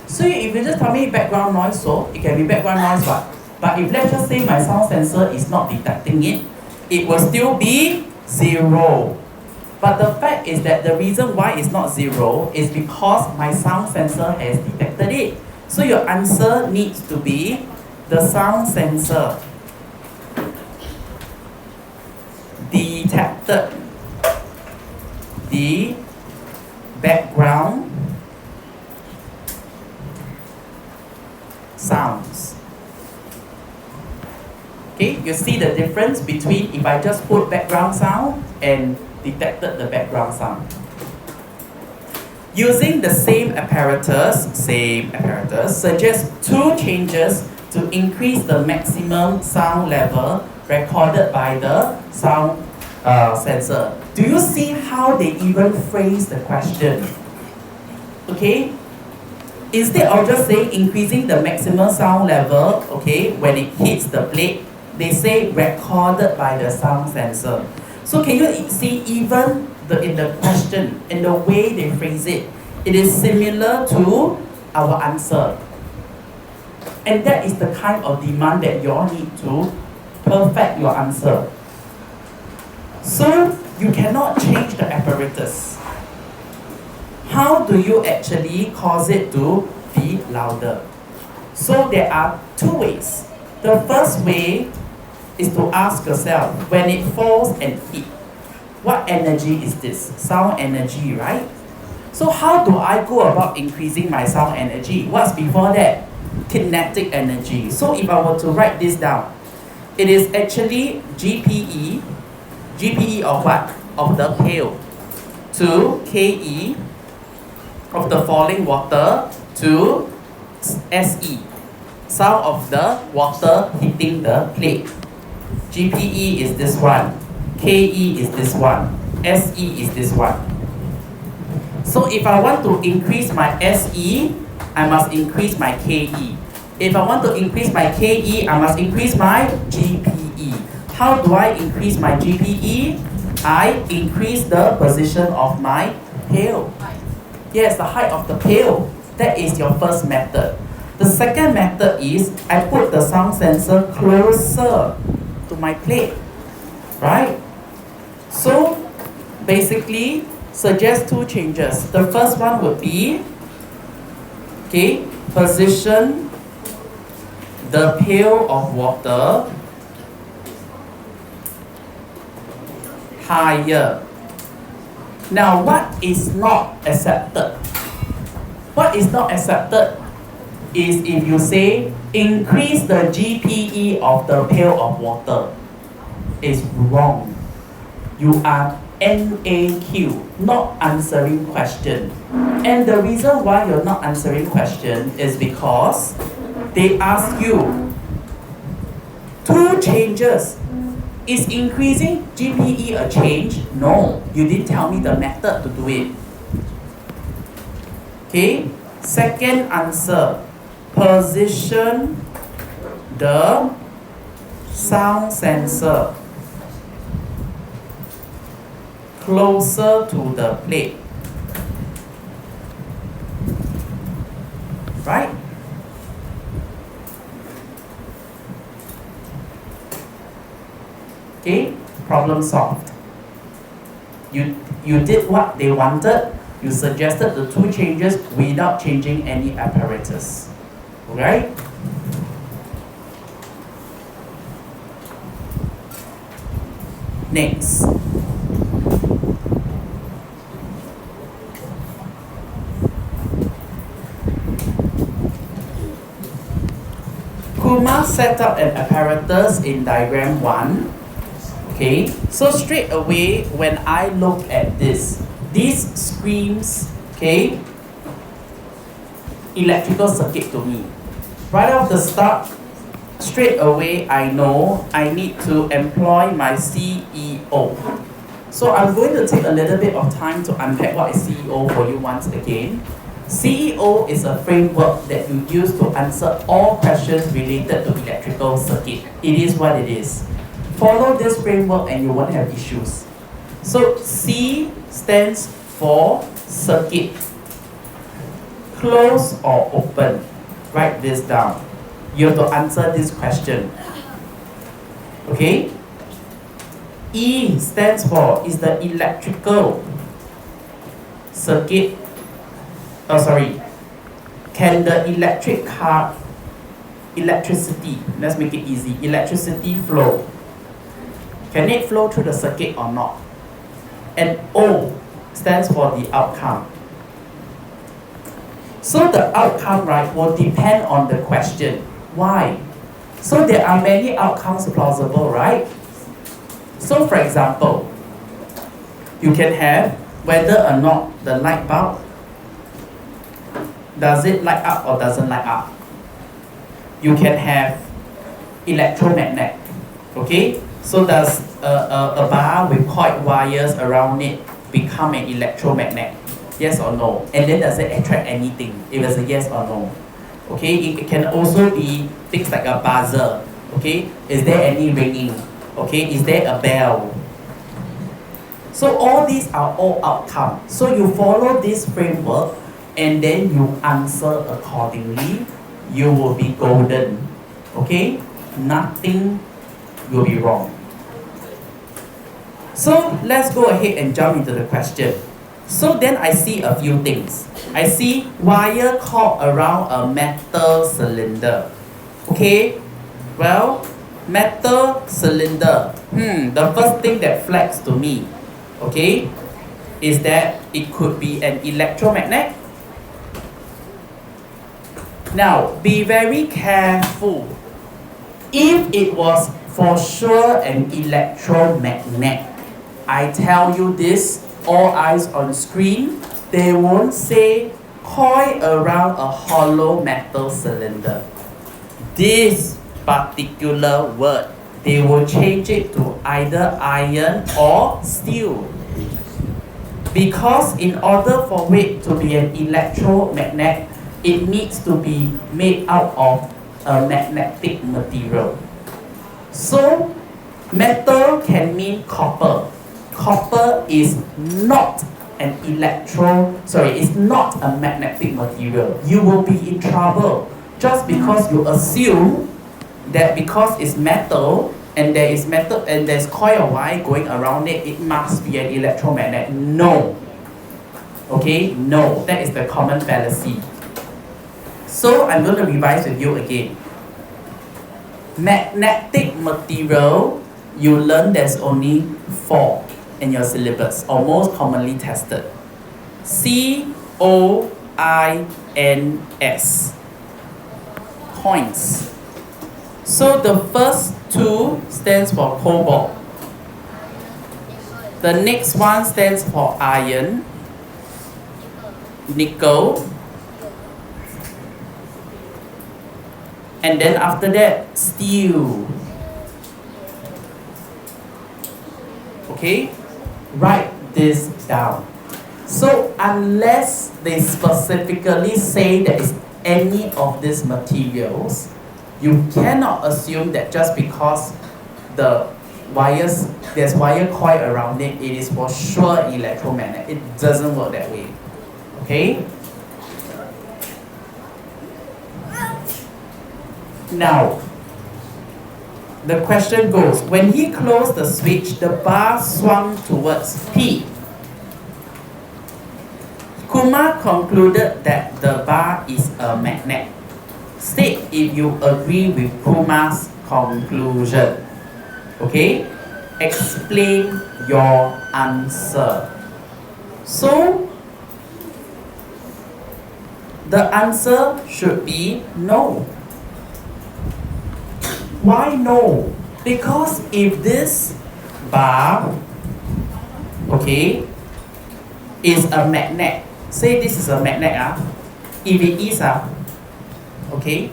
So if you just tell me background noise, so it can be background noise, but if let's just say my sound sensor is not detecting it, it will still be 0. But the fact is that the reason why it's not 0 is because my sound sensor has detected it. So your answer needs to be the sound sensor detected the background sounds. Okay, you see the difference between if I just put background sound and detected the background sound. Using the same apparatus, suggest 2 changes to increase the maximum sound level recorded by the sound sensor. Do you see how they even phrase the question? Okay? Instead of just saying increasing the maximum sound level, okay, when it hits the plate, they say recorded by the sound sensor. So can you see even in the question, in the way they phrase it, it is similar to our answer. And that is the kind of demand that you all need to perfect your answer. So you cannot change the apparatus. How do you actually cause it to be louder? So there are 2 ways. The first way is to ask yourself, when it falls and hits, what energy is this? Sound energy, right? So how do I go about increasing my sound energy? What's before that? Kinetic energy. So if I were to write this down, it is actually GPE of what? Of the pail, to KE of the falling water, to SE, sound of the water hitting the plate. GPE is this one, KE is this one, SE is this one. So if I want to increase my SE, I must increase my KE. If I want to increase my KE, I must increase my GPE. How do I increase my GPE? I increase the position of my pail. Yes, the height of the pail. That is your first method. The second method is I put the sound sensor closer to my plate, right? So basically, suggest two changes. The first one would be, okay, position the pail of water higher. Now, what is not accepted? What is not accepted is if you say increase the GPE of the pail of water. Is wrong. You are NAQ, not answering question. And the reason why you're not answering question is because they ask you two changes. Is increasing GPE a change? No, you didn't tell me the method to do it. Okay, second answer, position the sound sensor closer to the plate. Right? Okay, problem solved. You did what they wanted. You suggested the two changes without changing any apparatus. Right? Next. Kumar set up an apparatus in diagram 1. Okay, so straight away when I look at this screams, okay, electrical circuit to me. Right off the start, straight away I know I need to employ my CEO. So I'm going to take a little bit of time to unpack what is CEO for you once again. CEO is a framework that you use to answer all questions related to electrical circuit. It is what it is. Follow this framework and you won't have issues. So C stands for circuit. Close or open. Write this down. You have to answer this question. Okay? E stands for is the electrical circuit. Can the electricity, let's make it easy, electricity flow? Can it flow through the circuit or not? And O stands for the outcome. So the outcome, right, will depend on the question. Why? So there are many outcomes plausible, right? So for example, you can have whether or not the light bulb, does it light up or doesn't light up? You can have electromagnet, okay? So does a bar with coiled wires around it become an electromagnet? Yes or no? And then does it attract anything? If it's a yes or no. Okay, it can also be things like a buzzer. Okay, is there any ringing? Okay, is there a bell? So all these are all outcomes. So you follow this framework and then you answer accordingly, you will be golden. Okay, nothing will be wrong. So let's go ahead and jump into the question. So then I see a few things. I see wire caught around a metal cylinder. Okay, well, metal cylinder. The first thing that flags to me, okay, is that it could be an electromagnet. Now, be very careful. If it was for sure an electromagnet, I tell you this, all eyes on screen, they won't say coil around a hollow metal cylinder. This particular word, they will change it to either iron or steel. Because in order for it to be an electromagnet, it needs to be made out of a magnetic material. So, metal can mean copper. Copper is not an it's not a magnetic material. You will be in trouble just because you assume that because it's metal and there's coil of wire going around it, it must be an electromagnet. No. Okay? No. That is the common fallacy. So I'm going to revise with you again. Magnetic material, you learn there's only 4 in your syllabus, or most commonly tested. C-O-I-N-S. Coins. So the first 2 stands for cobalt. The next one stands for iron, nickel, and then after that, steel. Okay? Write this down. So unless they specifically say there is any of these materials, you cannot assume that just because there's wire coil around it, it is for sure electromagnet. It doesn't work that way. Okay? Now, the question goes, when he closed the switch, the bar swung towards P. Kumar concluded that the bar is a magnet. State if you agree with Kumar's conclusion. Okay? Explain your answer. So, the answer should be no. Why no? Because if this bar, okay, is a magnet, say this is a magnet, if it is, okay,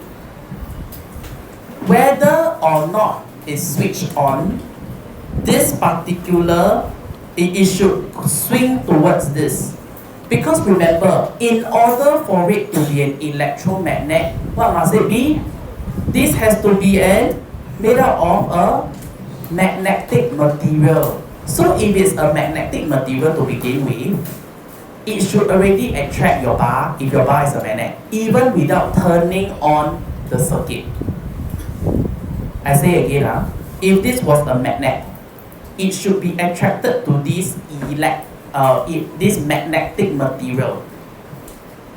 whether or not it's switched on, this particular, it should swing towards this. Because remember, in order for it to be an electromagnet, what must it be? This has to be made out of a magnetic material. So if it's a magnetic material to begin with, it should already attract your bar if your bar is a magnet, even without turning on the circuit. I say again, if this was a magnet, it should be attracted to this magnetic material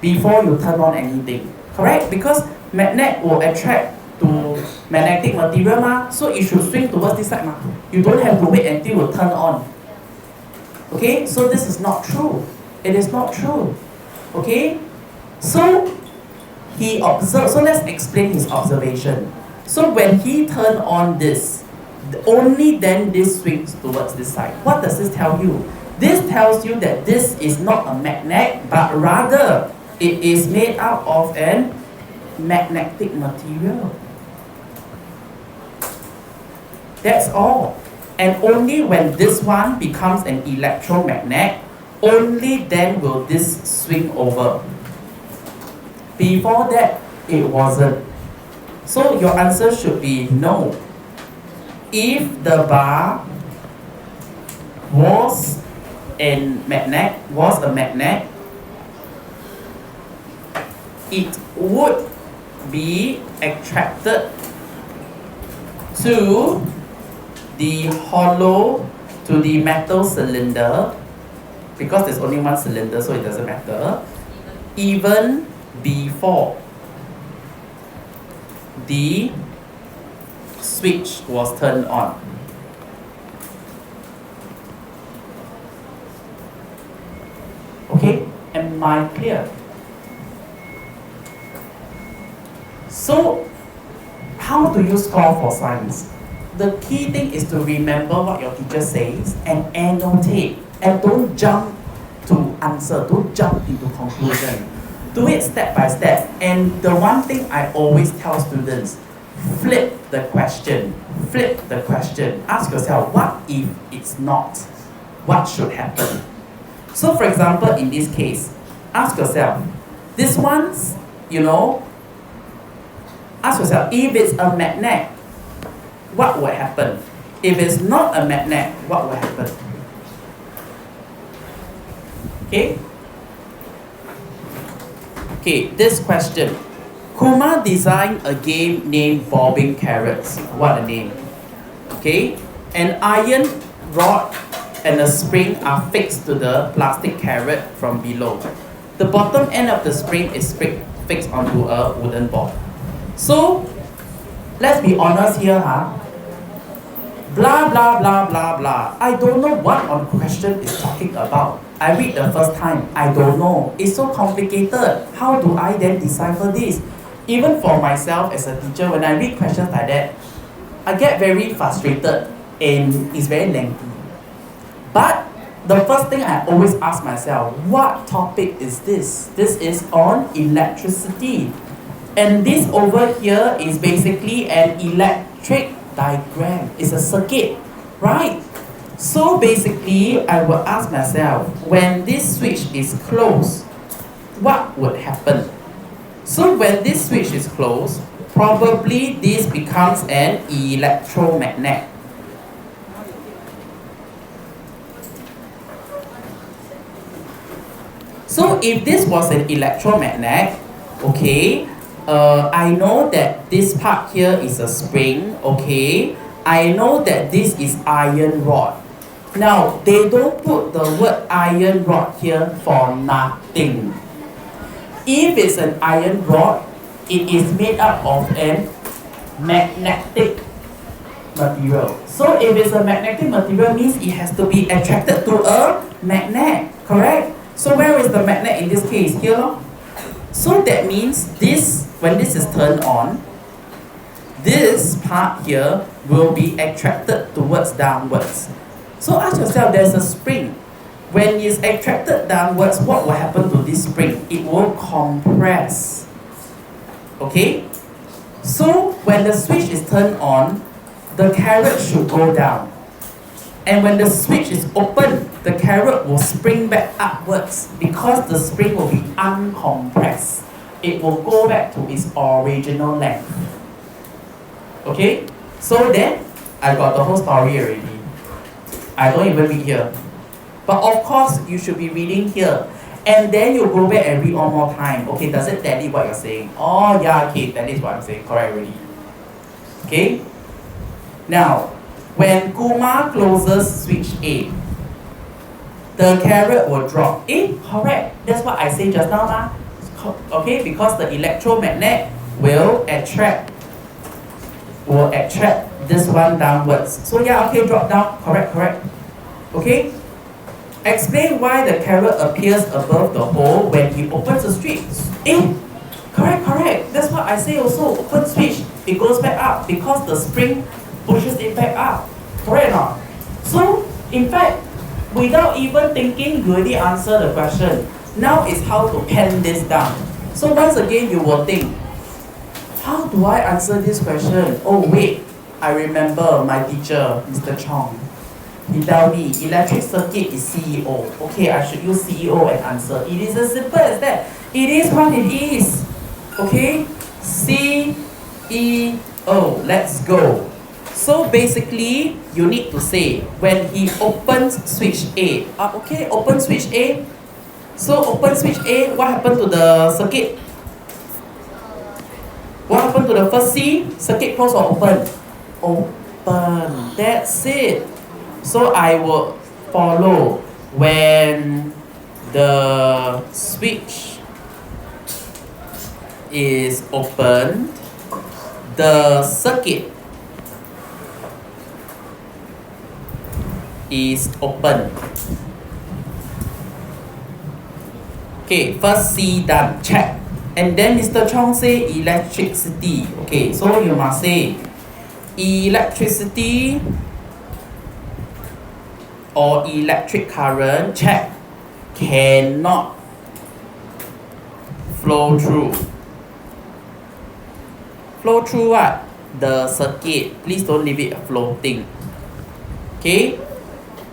before you turn on anything. Correct? Because magnet will attract to magnetic material, so it should swing towards this side. You don't have to wait until you turn on. Okay? So this is not true. It is not true. Okay? So he observed. So let's explain his observation. So when he turned on this, only then this swings towards this side. What does this tell you? This tells you that this is not a magnet, but rather it is made out of an magnetic material. That's all. And only when this one becomes an electromagnet, only then will this swing over. Before that, it wasn't. So your answer should be no. If the bar was a magnet, it would be attracted to the metal cylinder, because there's only one cylinder, so it doesn't matter, even before the switch was turned on. Okay, am I clear? So, how do you score for science? The key thing is to remember what your teacher says and annotate, and don't jump to answer, don't jump into conclusion. Do it step by step. And the one thing I always tell students, flip the question. Flip the question. Ask yourself, what if it's not? What should happen? So for example, in this case, ask yourself, this one's, ask yourself, if it's a magnet, what will happen? If it's not a magnet, what will happen? Okay? Okay, this question. Kumar designed a game named Bobbing Carrots. What a name. Okay? An iron rod and a spring are fixed to the plastic carrot from below. The bottom end of the spring is fixed onto a wooden ball. So, let's be honest here, blah blah blah blah blah. I don't know what on question is talking about. I read the first time, I don't know. It's so complicated. How do I then decipher this? Even for myself as a teacher, when I read questions like that, I get very frustrated and it's very lengthy. But the first thing I always ask myself, what topic is this? This is on electricity. And this over here is basically an electric diagram. It's a circuit, right? So basically, I will ask myself, when this switch is closed, what would happen? So when this switch is closed, probably this becomes an electromagnet. So if this was an electromagnet, okay, I know that this part here is a spring, okay. I know that this is iron rod. Now, they don't put the word iron rod here for nothing. If it's an iron rod, it is made up of a magnetic material. So if it's a magnetic material, means it has to be attracted to a magnet, correct? So where is the magnet in this case? Here. So that means this, when this is turned on, this part here will be attracted towards downwards. So ask yourself, there's a spring. When it's attracted downwards, what will happen to this spring? It will compress. Okay? So when the switch is turned on, the carrot should go down. And when the switch is open, the carrot will spring back upwards because the spring will be uncompressed. It will go back to its original length. Okay? So then, I got the whole story already. I don't even read here. But of course, you should be reading here. And then you go back and read one more time. Okay, does it tally what you're saying? Oh yeah, okay, that is what I'm saying. Correct already. Okay? Now, when Kumar closes switch A, the carrot will drop. Correct. That's what I said just now. Okay, because the electromagnet will attract this one downwards. So yeah, okay, drop down. Correct. Okay? Explain why the carrot appears above the hole when he opens the switch. Correct. That's what I say also. Open switch, it goes back up because the spring pushes it back up. Correct or not? So, in fact, without even thinking, you already answer the question. Now is how to pen this down. So once again, you will think, how do I answer this question? Oh wait, I remember my teacher, Mr. Chong. He tell me, electric circuit is CEO. Okay, I should use CEO and answer. It is as simple as that. It is what it is. Okay? CEO. Let's go. So basically, you need to say, when he opens switch A. Okay, open switch A. So open switch A, what happened to the circuit? What happened to the first C? Circuit close or open? Open. That's it. So I will follow when the switch is opened, the circuit is open. Okay, first C done, check. And then Mr. Chong say electricity. Okay, so you must say electricity or electric current, check, cannot flow through. Flow through what? The circuit. Please don't leave it floating. Okay?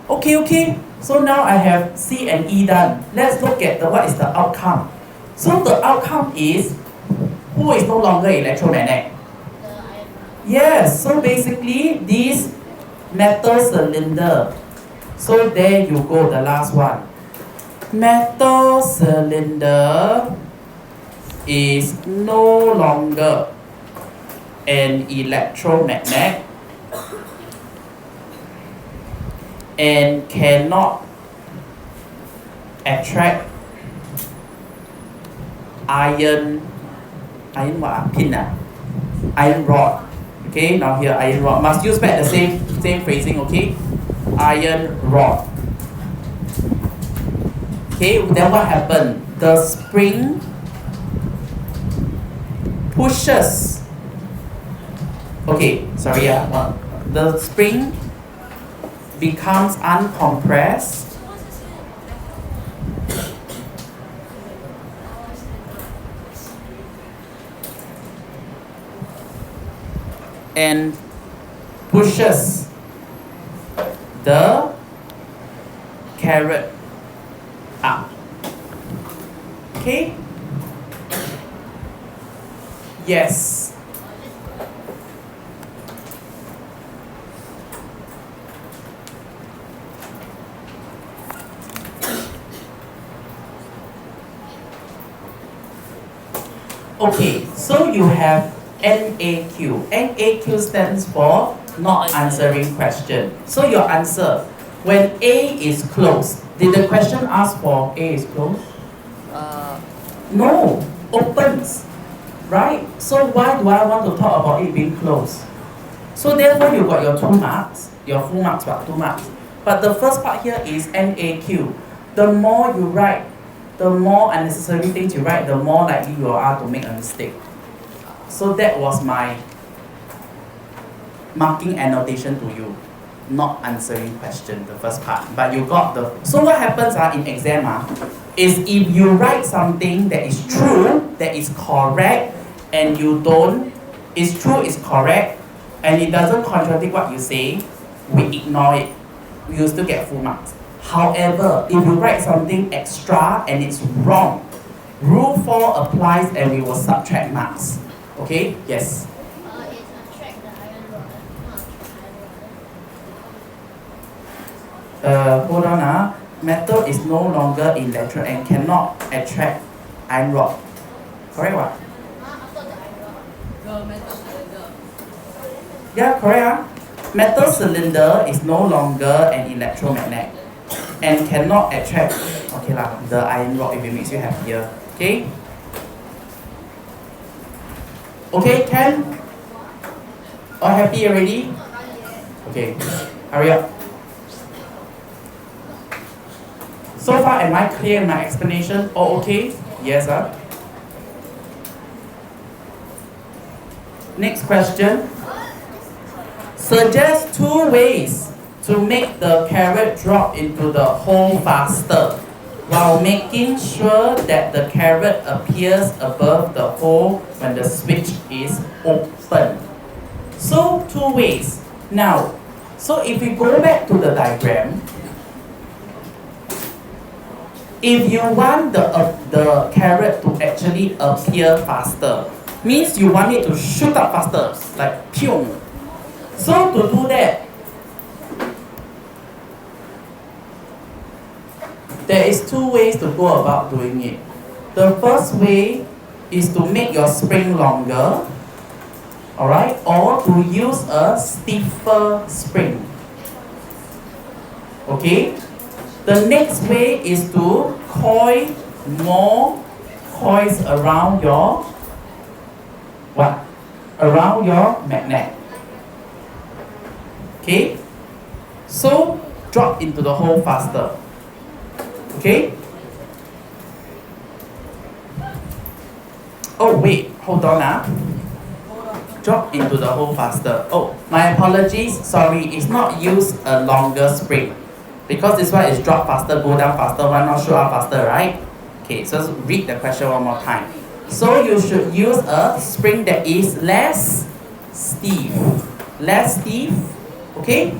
Okay. So now I have C and E done. Let's look at what is the outcome. So the outcome is, who is no longer electromagnet? Yes, so basically this metal cylinder. So there you go, the last one. Metal cylinder is no longer an electromagnet and cannot attract iron what? Pin iron rod. Okay, now here iron rod. Must use back the same phrasing, okay? Iron rod. Okay, then what happened? The spring pushes. Okay, sorry, the spring becomes uncompressed and pushes the carrot up. Okay? Yes. Okay, so you have NAQ. NAQ stands for not answering question. So your answer, when A is closed, did the question ask for A is closed? No, opens, right? So why do I want to talk about it being closed? So therefore you got your 2 marks, your full marks, but 2 marks. But the first part here is NAQ. The more you write, the more unnecessary things you write, the more likely you are to make a mistake. So that was my marking annotation to you. Not answering question, the first part. But you got the... So what happens in exam is if you write something that is true, that is correct, and you don't... It's true, it's correct, and it doesn't contradict what you say, we ignore it. You still get full marks. However, if you write something extra and it's wrong, rule 4 applies and we will subtract marks. Okay? Yes? Hold on. Metal is no longer electric and cannot attract iron rod. Correct what? Yeah, correct. Metal cylinder is no longer an electromagnet and cannot attract, okay lah, the iron rod if it makes you happier. Okay? Okay, Ken? All happy already? Okay, hurry up. So far, am I clear in my explanation? All okay? Yes, sir. Next question. Suggest 2 ways to make the carrot drop into the hole faster while making sure that the carrot appears above the hole when the switch is open. So 2 ways. Now, so if we go back to the diagram, if you want the carrot to actually appear faster, means you want it to shoot up faster, like pew. So to do that, there is 2 ways to go about doing it. The first way is to make your spring longer, alright, or to use a stiffer spring. Okay? The next way is to coil more coils around your what? Around your magnet. Okay? So drop into the hole faster. Okay? Oh wait, hold on drop into the hole faster. Oh, my apologies, sorry, it's not use a longer spring. Because this one is drop faster, go down faster, one not show up faster, right? Okay, so read the question one more time. So you should use a spring that is less stiff. Less stiff, okay?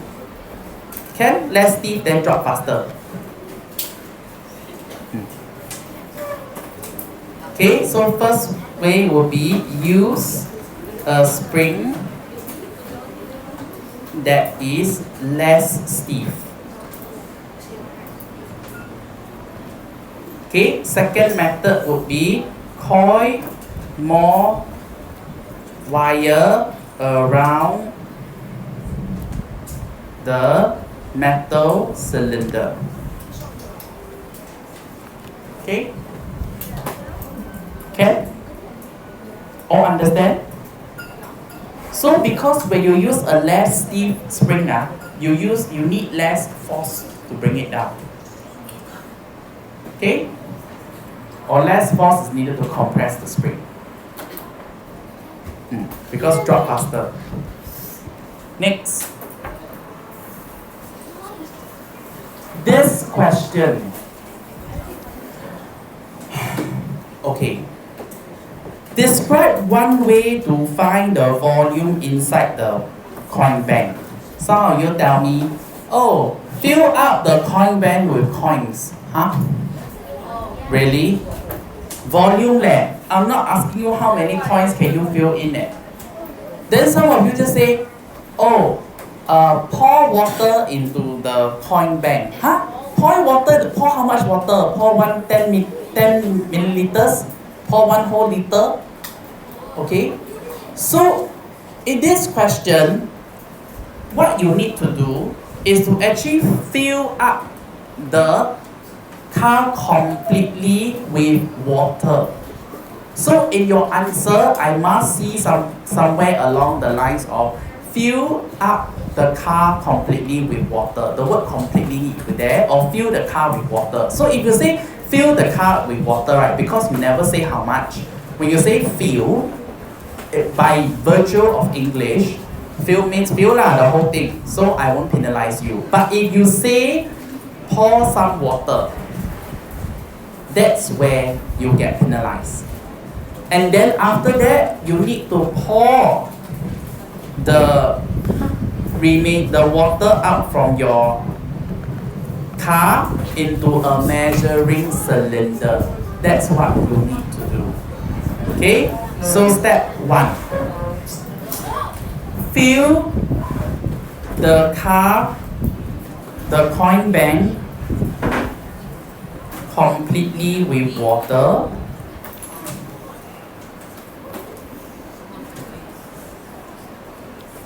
Can less stiff, then drop faster. Okay, so first way will be use a spring that is less stiff. Okay, second method would be coil more wire around the metal cylinder. Okay? Can? All understand? So because when you use a less stiff spring, you need less force to bring it down. Okay? Or less force is needed to compress the spring. Because drop faster. Next. This question. Okay. Describe one way to find the volume inside the coin bank. Some of you tell me, oh, fill up the coin bank with coins. Huh? Really? Volume leh. I'm not asking you how many coins can you fill in it. Then some of you just say, oh, pour water into the coin bank. Huh? Pour water, pour how much water? Pour 10 milliliters? Pour 1 whole liter? Okay? So, in this question, what you need to do is to actually fill up the car completely with water. So in your answer, I must see somewhere along the lines of fill up the car completely with water. The word completely need to be there, or fill the car with water. So if you say fill the car with water, right, because you never say how much, when you say fill, by virtue of English, fill means fill lah, the whole thing. So I won't penalize you. But if you say pour some water, that's where you get penalized. And then after that, you need to pour the water out from your car into a measuring cylinder. That's what you need to do. Okay? So step 1. Fill the car, the coin bank, completely with water.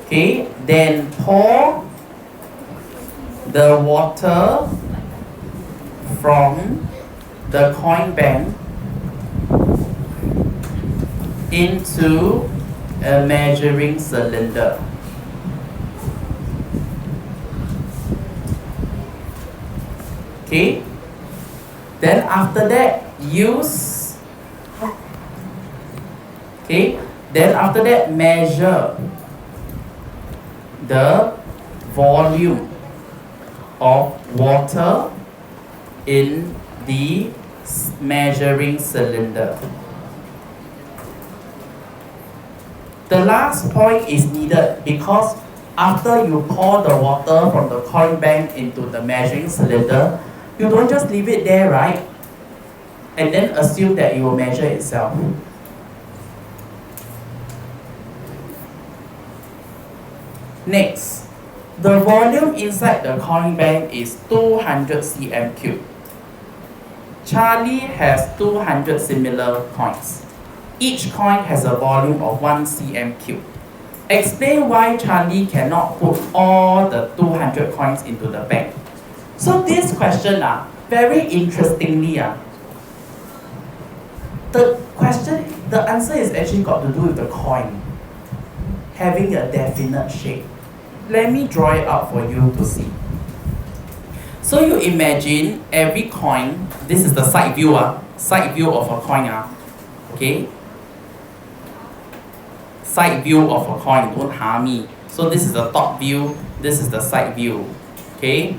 Okay, then pour the water from the coin bank into a measuring cylinder. Okay, then after that measure the volume of water in the measuring cylinder. The last point is needed because after you pour the water from the coin bank into the measuring cylinder, you don't just leave it there, right? And then assume that it will measure itself. Next, the volume inside the coin bank is 200 cm3. Charlie has 200 similar coins. Each coin has a volume of 1 cm3. Explain why Charlie cannot put all the 200 coins into the bank. So this question, very interestingly, the answer is actually got to do with the coin having a definite shape. Let me draw it out for you to see. So you imagine every coin, this is the side view of a coin, okay? side view of a coin, don't harm me. So this is the top view, this is the side view. Okay?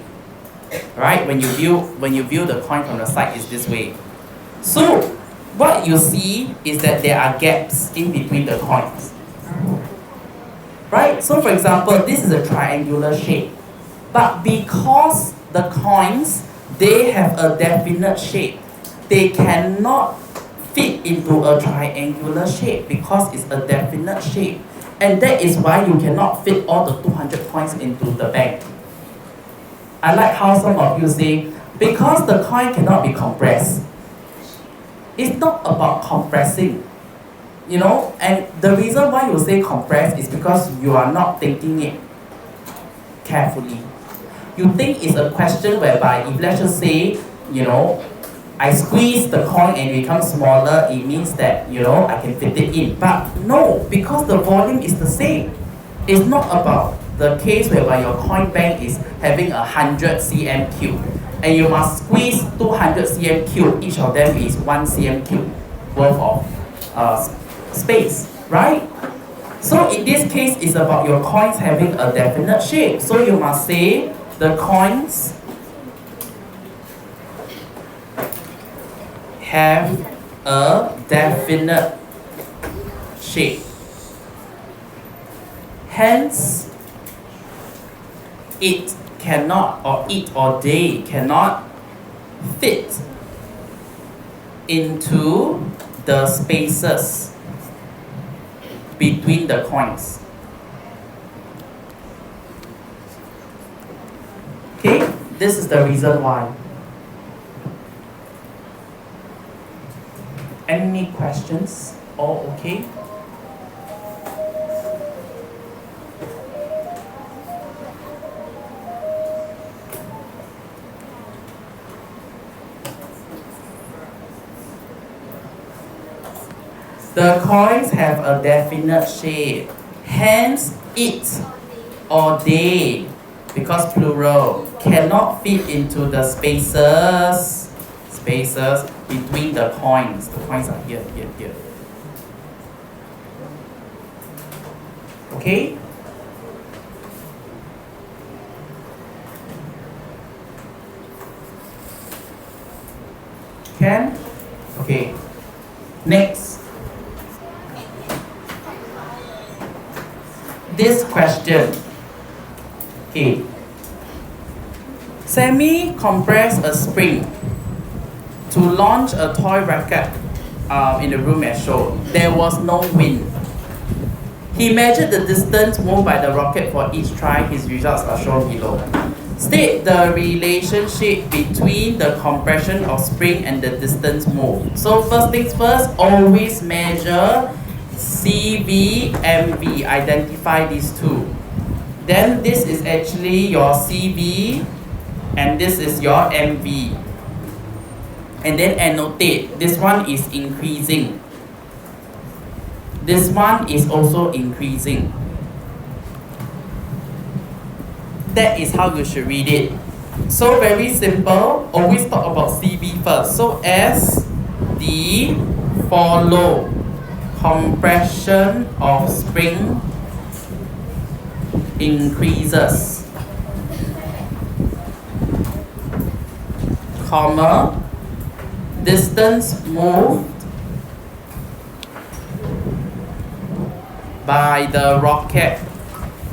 Right? When you view the coin from the side, is this way. So what you see is that there are gaps in between the coins. Right? So for example, this is a triangular shape. But because the coins, they have a definite shape, they cannot fit into a triangular shape because it's a definite shape. And that is why you cannot fit all the 200 coins into the bank. I like how some of you say, because the coin cannot be compressed. It's not about compressing. You know, and the reason why you say compress is because you are not thinking it carefully. You think it's a question whereby if let's just say, you know, I squeeze the coin and it becomes smaller, it means that, you know, I can fit it in. But no, because the volume is the same. It's not about the case whereby your coin bank is having 100 cm cube and you must squeeze 200 cm cube, each of them is 1 cm cube worth of space, right? So in this case, it's about your coins having a definite shape. So you must say the coins have a definite shape. Hence, it cannot, or it or they cannot fit into the spaces between the coins. Okay, this is the reason why. Any questions? All okay? The coins have a definite shape. Hence, it or they, because plural, cannot fit into the spaces between the coins. The coins are here. Okay? Can? Okay. Next. This question. Okay. Sammy compressed a spring to launch a toy rocket in the room as shown. There was no wind. He measured the distance moved by the rocket for each try. His results are shown below. State the relationship between the compression of spring and the distance moved. So first things first, always measure CV, MV. Identify these two. Then this is actually your CV and this is your MV. And then annotate, this one is increasing. This one is also increasing. That is how you should read it. So very simple, always talk about CV first. So as the follow, compression of spring increases, comma, distance moved by the rocket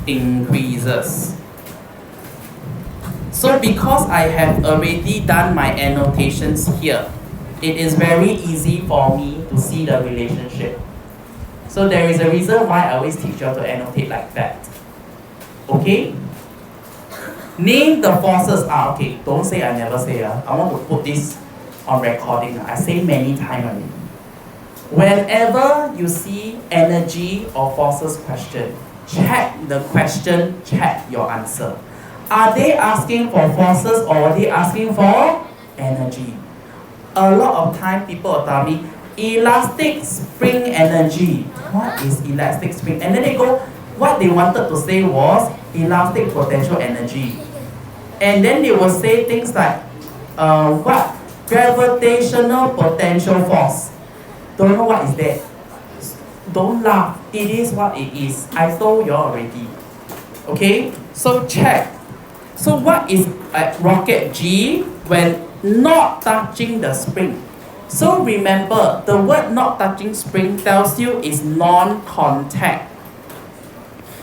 increases. So because I have already done my annotations here, it is very easy for me to see the relationship. So there is a reason why I always teach you to annotate like that. Okay? Name the forces. Okay, don't say I never say. I want to put this on recording. I say many times already. Whenever you see energy or forces question, check the question, check your answer. Are they asking for forces or are they asking for energy? A lot of time people will tell me, elastic spring energy. What is elastic spring? And then they go, what they wanted to say was elastic potential energy. And then they will say things like, what? Gravitational potential force. Don't know what is that. Don't laugh. It is what it is. I told you already. Okay? So check. So what is a rocket G when not touching the spring? So remember, the word not touching spring tells you is non-contact.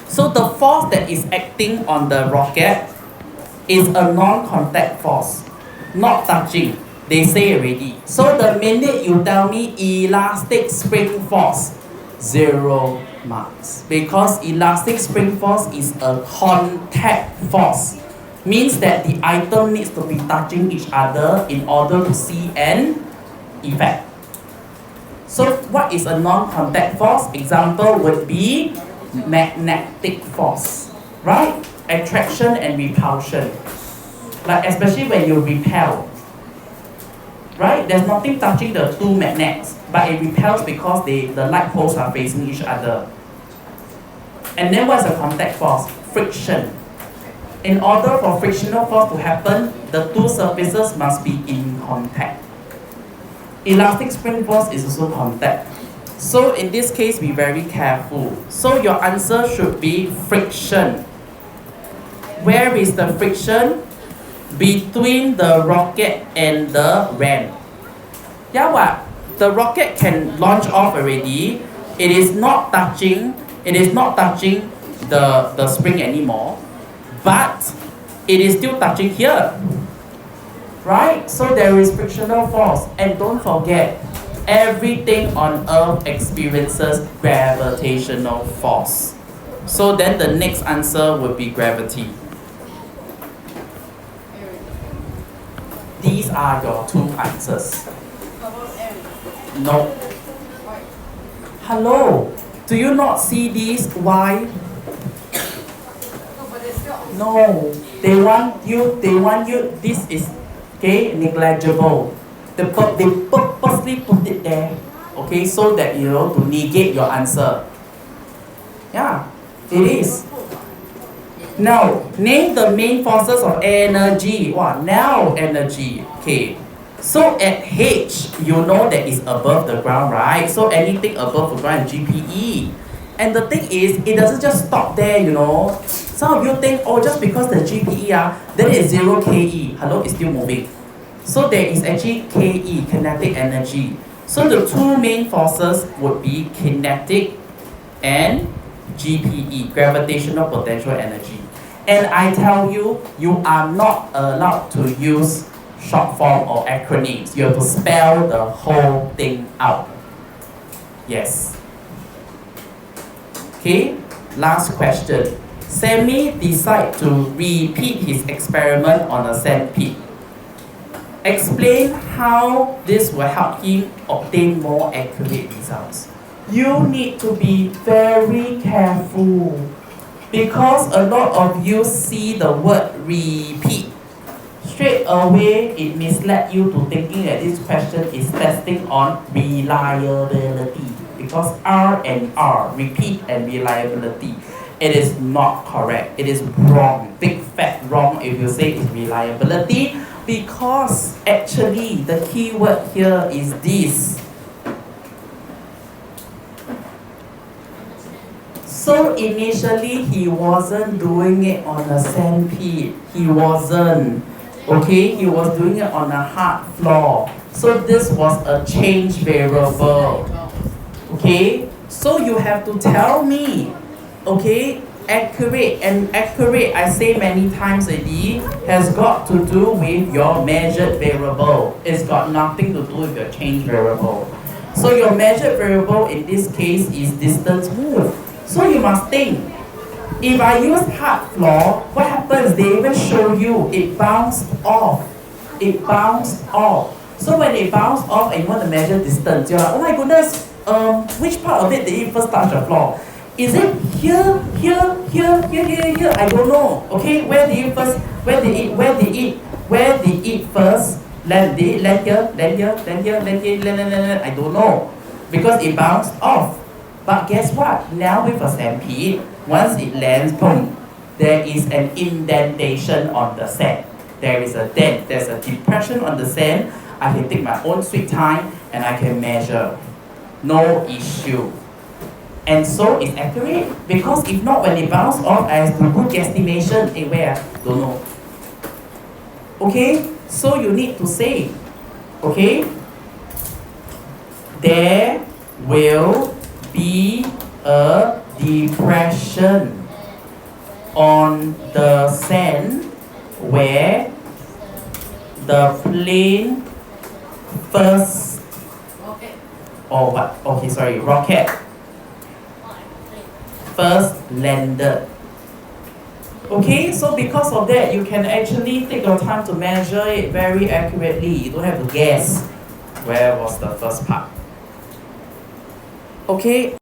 So the force that is acting on the rocket is a non-contact force, not touching. They say already. So the minute you tell me elastic spring force, 0 marks. Because elastic spring force is a contact force. Means that the item needs to be touching each other in order to see an effect. So what is a non-contact force? Example would be magnetic force, right? Attraction and repulsion. Like especially when you repel, right? There's nothing touching the two magnets, but it repels because the light poles are facing each other. And then what's a contact force? Friction. In order for frictional force to happen, the two surfaces must be in contact. Elastic spring force is also contact. So in this case, be very careful. So your answer should be friction. Where is the friction? Between the rocket and the ram. Yeah, what? The rocket can launch off already. It is not touching the spring anymore, but it is still touching here. Right? So there is frictional force. And don't forget, everything on earth experiences gravitational force. So then the next answer would be gravity. These are your two answers. No. Hello. Do you not see these? Why? No. They want you, this is negligible. They purposely put it there, okay, so that to negate your answer. Yeah, it is. Now, name the main forces of energy. Now energy. Okay. So at H, you know that it's above the ground, right? So anything above the ground is GPE. And the thing is, it doesn't just stop there, Some of you think, just because the GPE, then it's 0 KE. Hello, it's still moving. So there is actually KE, kinetic energy. So the two main forces would be kinetic and GPE, gravitational potential energy. And I tell you, you are not allowed to use short form or acronyms. You have to spell the whole thing out. Yes. Okay, last question. Sammy decided to repeat his experiment on a sandpit. Explain how this will help him obtain more accurate results. You need to be very careful because a lot of you see the word repeat. Straight away, it misled you to thinking that this question is testing on reliability. Because R and R, repeat and reliability, it is not correct. It is wrong. Big fat wrong if you say it's reliability. Because actually the key word here is this. So initially he wasn't doing it on a sandpit. He wasn't. Okay, he was doing it on a hard floor. So this was a change variable. Okay, so you have to tell me. Okay, accurate, and accurate, I say many times already, has got to do with your measured variable. It's got nothing to do with your change variable. So your measured variable in this case is distance moved. So you must think, if I use hard floor, what happens? They even show you it bounced off. It bounced off. So when it bounced off and you want to measure distance, you're like, oh my goodness, which part of it did it first touch the floor? Is it here, here, here, here, here, here? I don't know. Okay, where did it first land? Did it land here, land here, land here, land here, land? I don't know. Because it bounced off. But guess what? Now with a sandpit, once it lands, boom, there is an indentation on the sand. There is a dent, there's a depression on the sand. I can take my own sweet time and I can measure. No issue. And so it's accurate, because if not, when it bounce off, I have to do guesstimation. Hey, where? Don't know. Okay, so you need to say, okay, there will be a depression on the sand where the plane first, or what? Okay, sorry, rocket first landed. Okay, so because of that, you can actually take your time to measure it very accurately. You don't have to guess where was the first part. Okay.